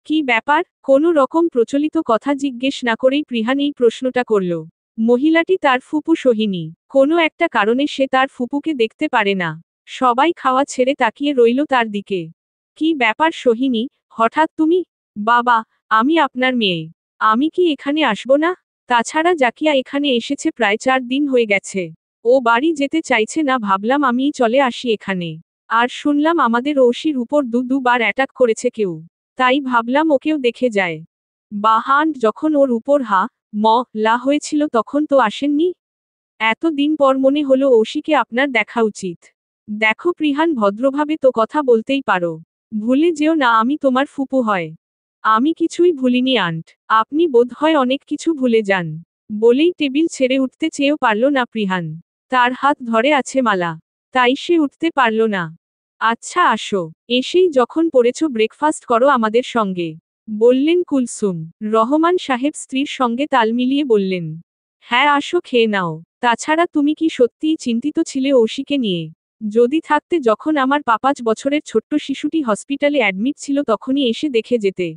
কি ব্যাপার? কোনো রকম প্রচলিত কথা জিজ্ঞেস না করেই প্রিহান এই প্রশ্নটা করল। মহিলাটি তার ফুপু সোহিনী। কোনো একটা কারণে সে তার ফুপুকে দেখতে পারে না। সবাই খাওয়া ছেড়ে তাকিয়ে রইল তার দিকে। কি ব্যাপার সোহিনী, হঠাৎ তুমি? বাবা, আমি আপনার মেয়ে। আমি কি এখানে আসব না? তাছাড়া জাকিয়া এখানে এসেছে প্রায় 4 দিন হয়ে গেছে। ও বাড়ি যেতে চাইছে না, ভাবলাম আমিই চলে আসি এখানে। আর শুনলাম আমাদের ঐশীর উপর দুবার অ্যাটাক করেছে কেউ। তাই ভাবলাম ওকেও দেখে যায়। বাহান যখন ওর উপর লা হয়েছিল তখন তো আসেননি। এত দিন পর মনে হলো ঐশীকে আপনার দেখা উচিত। দেখো প্রিহান, ভদ্রভাবে তো কথা বলতেই পারো। ভুলে যেও না আমি তোমার ফুপু হয়। আমি কিছুই ভুলিনি আন্ট। আপনি বোধহয় অনেক কিছু ভুলে যান। বলেই টেবিল ছেড়ে উঠতে চেয়েও পারল না প্রিহান। তার হাত ধরে আছে মালা। তাই সে উঠতে পারল না। আচ্ছা আসো, এসেই যখন পড়েছ ব্রেকফাস্ট করো আমাদের সঙ্গে, বললেন কুলসুম। রহমান সাহেব স্ত্রীর সঙ্গে তাল মিলিয়ে বললেন, হ্যাঁ আসো খেয়ে নাও। তাছাড়া তুমি কি সত্যিই চিন্তিত ছিলে ঐশীকে নিয়ে? যদি থাকতে যখন আমার 5 বছরের ছোট্ট শিশুটি হসপিটালে অ্যাডমিট ছিল তখনই এসে দেখে যেতে।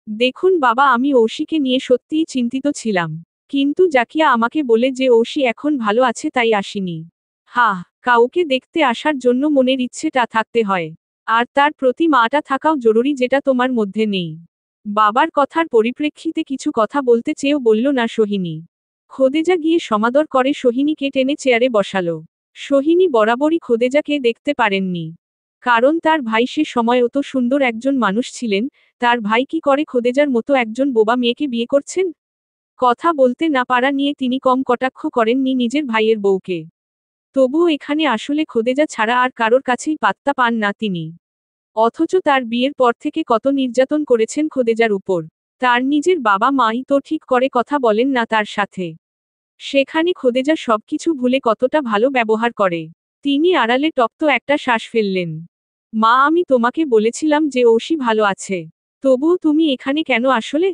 দেখুন বাবা, আমি ঐশীকে নিয়ে সত্যিই চিন্তিত ছিলাম। কিন্তু জাকিয়া আমাকে বলে যে ঐশী এখন ভালো আছে তাই আসিনি। কাউকে দেখতে আসার জন্য মনের ইচ্ছেটা থাকতে হয়। আর তার প্রতি মাটা থাকাও জরুরি, যেটা তোমার মধ্যে নেই। বাবার কথার পরিপ্রেক্ষিতে কিছু কথা বলতে চেয়েও বলল না সোহিনী। খোদেজা গিয়ে সমাদর করে সোহিনীকে টেনে চেয়ারে বসালো। সোহিনী বরাবরই খোদেজাকে দেখতে পারেননি। কারণ তার ভাই সে সময় অত সুন্দর একজন মানুষ ছিলেন, তার ভাই কি করে খোদেজার মতো একজন বোবা মেয়েকে বিয়ে করছেন? কথা বলতে না পারা নিয়ে তিনি কম কটাক্ষ করেননি নিজের ভাইয়ের বউকে। তবুও এখানে আসলে খোদেজা ছাড়া আর কারোর কাছেই পাত্তা পান না তিনি। অথচ তার বিয়ের পর থেকে কত নির্যাতন করেছেন খোদেজার উপর। তার নিজের বাবা মাই তো ঠিক করে কথা বলেন না তার সাথে। সেখানে খোদেজা সবকিছু ভুলে কতটা ভালো ব্যবহার করে। তিনি আড়ালে টপ্ত একটা শ্বাস ফেললেন। মা, আমি তোমাকে বলেছিলাম যে ঔষি ভালো আছে। তবুও তুমি এখানে কেন আসলে?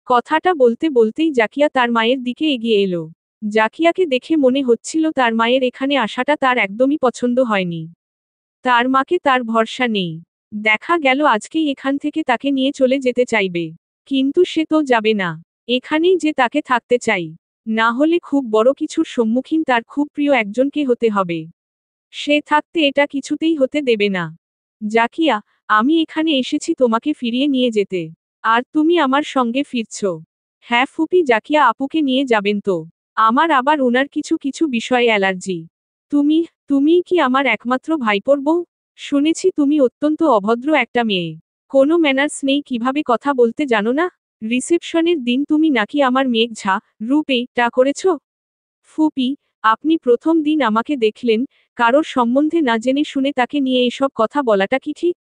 কথাটা বলতে বলতেই জাকিয়া তার মায়ের দিকে এগিয়ে এলো। জাকিয়াকে দেখে মনে হচ্ছিল তার মায়ের এখানে আসাটা তার একদমই পছন্দ হয়নি। তার মাকে তার ভরসা নেই। দেখা গেল আজকেই এখান থেকে তাকে নিয়ে চলে যেতে চাইবে। কিন্তু সে তো যাবে না। এখানেই যে তাকে থাকতে চাই। না হলে খুব বড় কিছুর সম্মুখীন তার খুব প্রিয় একজনকে হতে হবে। সে থাকতে এটা কিছুতেই হতে দেবে না। জাকিয়া, আমি এখানে এসেছি তোমাকে ফিরিয়ে নিয়ে যেতে। আর তুমি আমার সঙ্গে ফিরছ? হ্যাঁ ফুপি, জাকিয়া আপুকে নিয়ে যাবেন তো? আমার আবার ওনার কিছু কিছু বিষয়ে অ্যালার্জি। তুমি, তুমিই কি আমার একমাত্র ভাইপোর বউ? শুনেছি তুমি অত্যন্ত অভদ্র একটা মেয়ে। কোনো ম্যানার্স নেই, কিভাবে কথা বলতে জানো না? রিসেপশনের দিন তুমি নাকি আমার মেঘ ঝা রূপে টা করেছ। ফুপি, আপনি প্রথম দিন আমাকে দেখলেন, কারোর সম্বন্ধে না জেনে শুনে তাকে নিয়ে এসব কথা বলাটা কি ঠিক?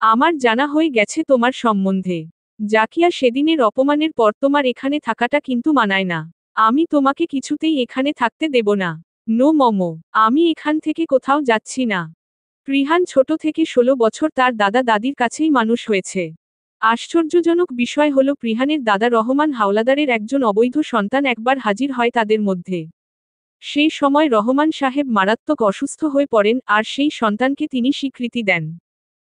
আমার জানা হয়ে গেছে তোমার সম্বন্ধে। জাকিয়া, সেদিনের অপমানের পর তোমার এখানে থাকাটা কিন্তু মানায় না। আমি তোমাকে কিছুতেই এখানে থাকতে দেব না। নো মমো, আমি এখান থেকে কোথাও যাচ্ছি না। প্রিহান ছোট থেকে 16 বছর তার দাদা দাদির কাছেই মানুষ হয়েছে। আশ্চর্যজনক বিষয় হলো প্রিহানের দাদা রহমান হাওলাদারের একজন অবৈধ সন্তান একবার হাজির হয় তাদের মধ্যে। সেই সময় রহমান সাহেব মারাত্মক অসুস্থ হয়ে পড়েন আর সেই সন্তানকে তিনি স্বীকৃতি দেন।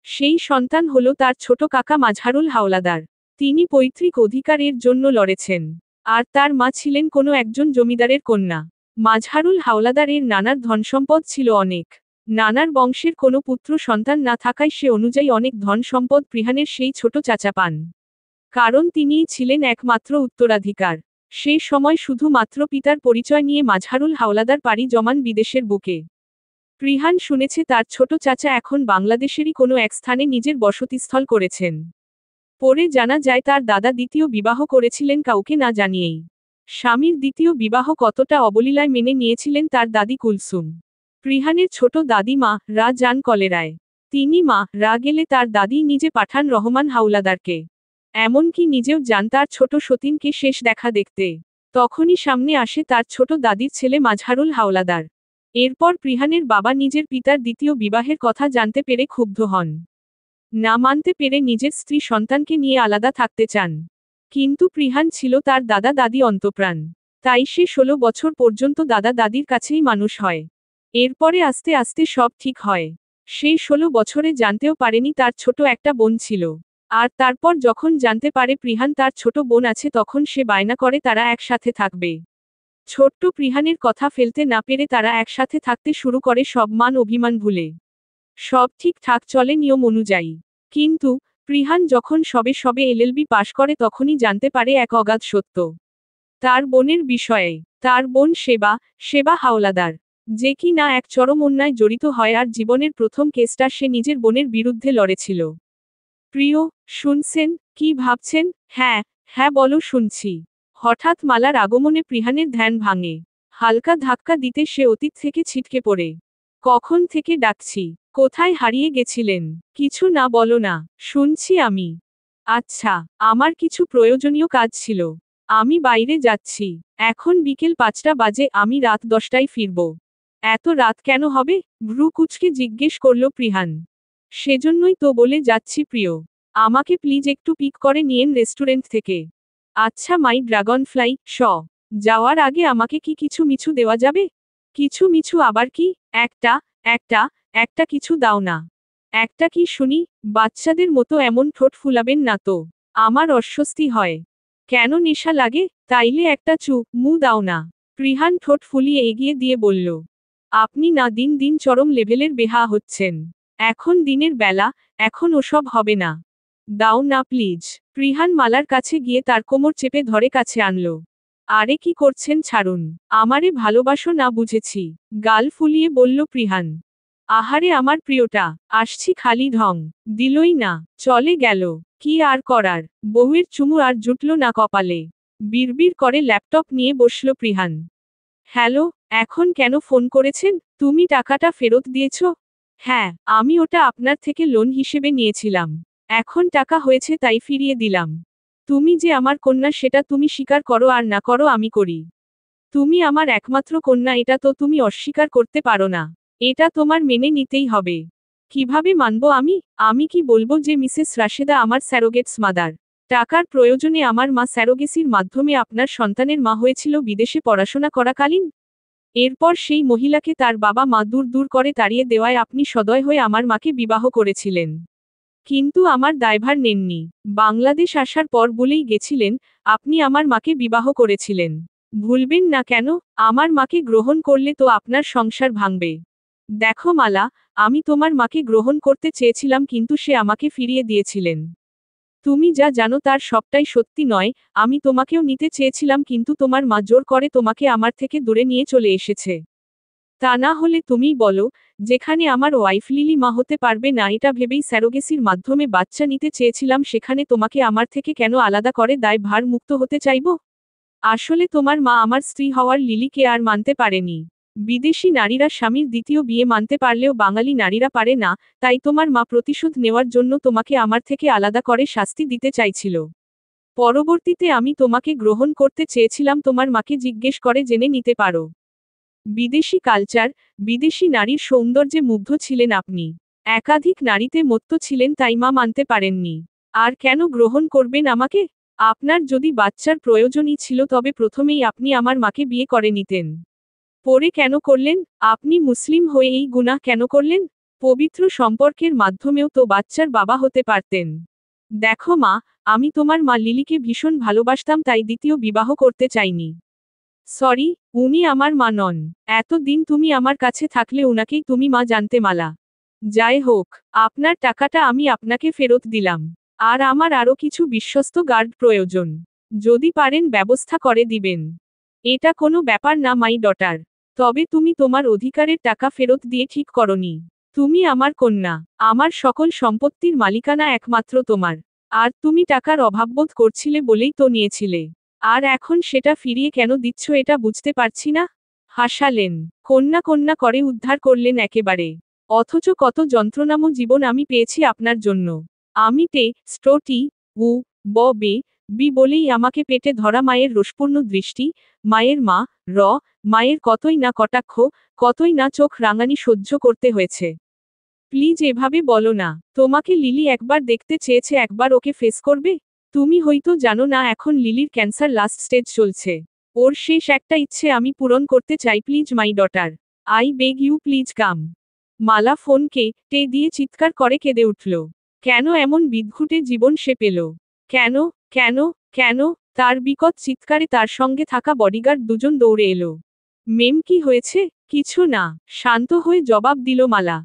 সেই সন্তান হল তার ছোট কাকা মাজহারুল হাওলাদার। তিনি পৈতৃক অধিকারের জন্য লড়েছেন। আর তার মা ছিলেন কোনো একজন জমিদারের কন্যা। মাজহারুল হাওলাদারের নানার ধনসম্পদ ছিল অনেক। নানার বংশের কোনো পুত্র সন্তান না থাকায় সে অনুযায়ী অনেক ধন সম্পদ প্রিহানের সেই ছোট চাচা পান। কারণ তিনিই ছিলেন একমাত্র উত্তরাধিকার। সেই সময় শুধুমাত্র পিতার পরিচয় নিয়ে মাজহারুল হাওলাদার পাড়ি জমান বিদেশের বুকে। প্রিহান শুনেছে তার ছোট চাচা এখন বাংলাদেশেরই কোনো এক স্থানে নিজের বসতিস্থল করেছেন। পরে জানা যায় তার দাদা দ্বিতীয় বিবাহ করেছিলেন কাউকে না জানিয়েই। স্বামীর দ্বিতীয় বিবাহ কতটা অবলীলায় মেনে নিয়েছিলেন তার দাদি কুলসুম। প্রিহানের ছোট দাদিমা রা যান কলেরায়। তিনি মা রা গেলে তার দাদি নিজে পাঠান রহমান হাওলাদারকে। এমনকি নিজেও যান তার ছোট সতীনকে শেষ দেখা দেখতে। তখনই সামনে আসে তার ছোট দাদির ছেলে মাজহারুল হাওলাদার। এরপর প্রিহানের বাবা নিজের পিতার দ্বিতীয় বিবাহের কথা জানতে পেরে ক্ষুব্ধ হন। না মানতে পেরে নিজের স্ত্রী সন্তানকে নিয়ে আলাদা থাকতে চান। কিন্তু প্রিহান ছিল তার দাদা দাদি অন্তঃপ্রাণ। তাই সে 16 বছর পর্যন্ত দাদা দাদির কাছেই মানুষ হয়। এরপরে আস্তে আস্তে সব ঠিক হয়। সেই 16 বছরে জানতেও পারেনি তার ছোট একটা বোন ছিল। আর তারপর যখন জানতে পারে প্রিহান তার ছোট বোন আছে, তখন সে বায়না করে তারা একসাথে থাকবে। ছোট্ট প্রিহানের কথা ফেলতে না পেরে তারা একসাথে থাকতে শুরু করে, সব মান অভিমান ভুলে। সব ঠিকঠাক চলে নিয়ম অনুযায়ী। কিন্তু প্রিহান যখন সবে সবে এলএলবি পাশ করে তখনই জানতে পারে এক অগাধ সত্য। তার বোনের বিষয়ে। তার বোন সেবা হাওলাদার, যে কি না এক চরম অন্যায় জড়িত হয়, আর জীবনের প্রথম কেসটা সে নিজের বোনের বিরুদ্ধে লড়েছিল। প্রিয়, শুনছেন? কি ভাবছেন? হ্যাঁ, হ্যাঁ বলো, শুনছি। হঠাৎ মালার আগমনে প্রিহানের ধ্যান ভাঙে। হালকা ধাক্কা দিতে সে অতীত থেকে ছিটকে পড়ে। কখন থেকে ডাকছি? কোথায় হারিয়ে গেছিলেন? কিছু না বলো না, শুনছি আমি। আচ্ছা, আমার কিছু প্রয়োজনীয় কাজ ছিল। আমি বাইরে যাচ্ছি। এখন বিকেল 5টা বাজে, আমি রাত 10টায় ফিরব। এত রাত কেন হবে? ভ্রু কুঁচকে জিজ্ঞেস করল প্রিহান। সেজন্যই তো বলে যাচ্ছি প্রিয়। আমাকে প্লিজ একটু পিক করে নিয়েন রেস্টুরেন্ট থেকে। আচ্ছা মাই ড্রাগন ফ্লাই যাওয়ার আগে আমাকে কি কিছু মিছু দেওয়া যাবে? কিছু মিছু আবার কি? একটা একটা একটা কিছু দাও না। একটা কি শুনি? বাচ্চাদের মতো এমন ঠোঁট ফুলাবেন না তো। আমার অস্বস্তি হয়। কেন নেশা লাগে? তাইলে একটা মু দাও না। প্রিহান ঠোঁট ফুলিয়ে এগিয়ে দিয়ে বলল। আপনি না দিন দিন চরম লেভেলের বেহা হচ্ছেন। এখন দিনের বেলা, এখন ওসব হবে না। দাও না প্লিজ। প্রিহান মালার কাছে গিয়ে তার কোমর চেপে ধরে কাছে আনলো। আরে কি করছেন, ছাড়ুন। আমারে ভালোবাসো না বুঝেছি। গাল ফুলিয়ে বলল প্রিহান। আহারে আমার প্রিয়টা, আসছি খালি ঢং দিলই না, চলে গেল। কি আর করার, বউয়ের চুমু আর জুটল না কপালে। বিড়বিড় করে ল্যাপটপ নিয়ে বসল প্রিহান। হ্যালো, এখন কেন ফোন করেছেন? তুমি টাকাটা ফেরত দিয়েছ? হ্যাঁ, আমি ওটা আপনার থেকে লোন হিসেবে নিয়েছিলাম। এখন টাকা হয়েছে তাই ফিরিয়ে দিলাম। তুমি যে আমার কন্যা সেটা তুমি স্বীকার করো আর না করো আমি করি। তুমি আমার একমাত্র কন্যা, এটা তো তুমি অস্বীকার করতে পারো না। এটা তোমার মেনে নিতেই হবে। কিভাবে মানব আমি? আমি কি বলবো যে মিসেস রাশেদা আমার স্যারোগেটস মাদার? টাকার প্রয়োজনে আমার মা স্যারোগেসির মাধ্যমে আপনার সন্তানের মা হয়েছিল বিদেশে পড়াশোনা করাকালীন। এরপর সেই মহিলাকে তার বাবা মা দূর দূর করে তাড়িয়ে দেওয়ায় আপনি সদয় হয়ে আমার মাকে বিবাহ করেছিলেন। কিন্তু আমার দায়ভার নেননি। বাংলাদেশ আসার পর বলেই গেছিলেন, আপনি আমার মাকে বিবাহ করেছিলেন। ভুলবেন না কেন? আমার মাকে গ্রহণ করলে তো আপনার সংসার ভাঙবে। দেখো মালা, আমি তোমার মাকে গ্রহণ করতে চেয়েছিলাম কিন্তু সে আমাকে ফিরিয়ে দিয়েছিলেন। তুমি যা জানো তার সবটাই সত্যি নয়, আমি তোমাকেও নিতে চেয়েছিলাম কিন্তু তোমার মা জোর করে তোমাকে আমার থেকে দূরে নিয়ে চলে এসেছে। তা না হলে তুমিই বলো, যেখানে আমার ওয়াইফ লিলি মা হতে পারবে না এটা ভেবেই স্যারোগেসির মাধ্যমে বাচ্চা নিতে চেয়েছিলাম, সেখানে তোমাকে আমার থেকে কেন আলাদা করে দায় ভার মুক্ত হতে চাইব? আসলে তোমার মা আমার স্ত্রী হওয়ার লিলিকে আর মানতে পারেনি। বিদেশি নারীরা স্বামীর দ্বিতীয় বিয়ে মানতে পারলেও বাঙালি নারীরা পারে না, তাই তোমার মা প্রতিশোধ নেওয়ার জন্য তোমাকে আমার থেকে আলাদা করে শাস্তি দিতে চাইছিল। পরবর্তীতে আমি তোমাকে গ্রহণ করতে চেয়েছিলাম, তোমার মাকে জিজ্ঞেস করে জেনে নিতে পারো। বিদেশি কালচার, বিদেশি নারীর সৌন্দর্যে মুগ্ধ ছিলেন আপনি। একাধিক নারীতে মত্ত ছিলেন তাই মা মানতে পারেননি। আর কেন গ্রহণ করবেন আমাকে? আপনার যদি বাচ্চার প্রয়োজনই ছিল তবে প্রথমেই আপনি আমার মাকে বিয়ে করে নিতেন। পরে কেন করলেন? আপনি মুসলিম হয়ে এই গুনাহ কেন করলেন? পবিত্র সম্পর্কের মাধ্যমেও তো বাচ্চার বাবা হতে পারতেন। দেখো মা, আমি তোমার মা লিলিকে ভীষণ ভালোবাসতাম তাই দ্বিতীয় বিবাহ করতে চাইনি। সরি, উনি আমার মা নন। এতদিন তুমি আমার কাছে থাকলে উনাকেই তুমি মা জানতে মালা। যাই হোক, আপনার টাকাটা আমি আপনাকে ফেরত দিলাম। আর আমার আরও কিছু বিশ্বস্ত গার্ড প্রয়োজন। যদি পারেন ব্যবস্থা করে দিবেন। এটা কোনো ব্যাপার না মাই ডটার। তবে তুমি তোমার অধিকারের টাকা ফেরত দিয়ে ঠিক করনি। তুমি আমার কন্যা। আমার সকল সম্পত্তির মালিকানা একমাত্র তোমার। আর তুমি টাকার অভাববোধ করছিলে বলেই তো নিয়েছিলে। আর এখন সেটা ফিরিয়ে কেন দিচ্ছ এটা বুঝতে পারছি না। হাসালেন। কন্যা কন্যা করে উদ্ধার করলেন একেবারে। অথচ কত যন্ত্রণাময় জীবন আমি পেয়েছি আপনার জন্য। আমি তে, স্টোটি, উ, ব বে, বি বলেই আমাকে পেটে ধরা মায়ের রোষপূর্ণ দৃষ্টি, মায়ের মা, র, মায়ের কতই না কটাক্ষ, কতই না চোখ রাঙানি সহ্য করতে হয়েছে। প্লিজ এভাবে বলো না। তোমাকে লিলি একবার দেখতে চেয়েছে, একবার ওকে ফেস করবে। তুমি হয়তো জানো না এখন লিলির ক্যান্সার লাস্ট স্টেজ চলছে। ওর শেষ একটা ইচ্ছে আমি পূরণ করতে চাই, please my daughter. I beg you please come. মালা ফোনকে টে দিয়ে চিৎকার করে কেঁদে উঠল। কেন এমন বিদঘুটে জীবন সে পেল? কেন, কেন, কেন? তার বিকট চিৎকারে তার সঙ্গে থাকা বডিগার্ড দুজন দৌড়ে এলো। মেম কি হয়েছে? কিছু না, শান্ত হয়ে জবাব দিল মালা।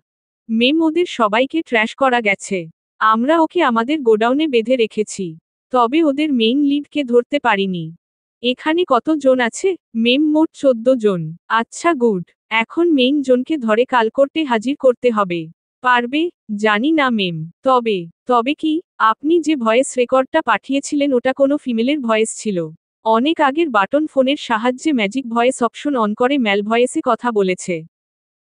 মেম ওদের সবাইকে ট্র্যাশ করা গেছে। আমরা ওকে আমাদের গোডাউনে বেঁধে রেখেছি। তবে ওদের মেইন লিডকে ধরতে পারিনি। এখানে কত জন আছে? মেম মোট 14 জন। আচ্ছা গুড। এখন মেইন জনকে ধরে কাল কোর্টে হাজির করতে হবে। পারবে? জানি না মেম। তবে, তবে কি? আপনি যে ভয়েস রেকর্ডটা পাঠিয়েছিলেন ওটা কোনো ফিমেলের ভয়েস ছিল। অনেক আগের বাটন ফোনের সাহায্যে ম্যাজিক ভয়েস অপশন অন করে ম্যাল ভয়েসে কথা বলেছে।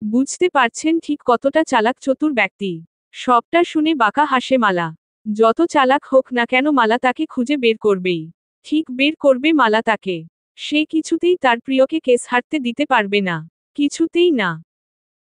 বুঝতে পারছেন ঠিক কতটা চালাক চতুর ব্যক্তি। সবটা শুনে বাঁকা হাসে মালা। যত চালাক হোক না কেন মালা তাকে খুঁজে বের করবেই। ঠিক বের করবে মালা তাকে। সে কিছুতেই তার প্রিয়কে কেস হারতে দিতে পারবে না। কিছুতেই না।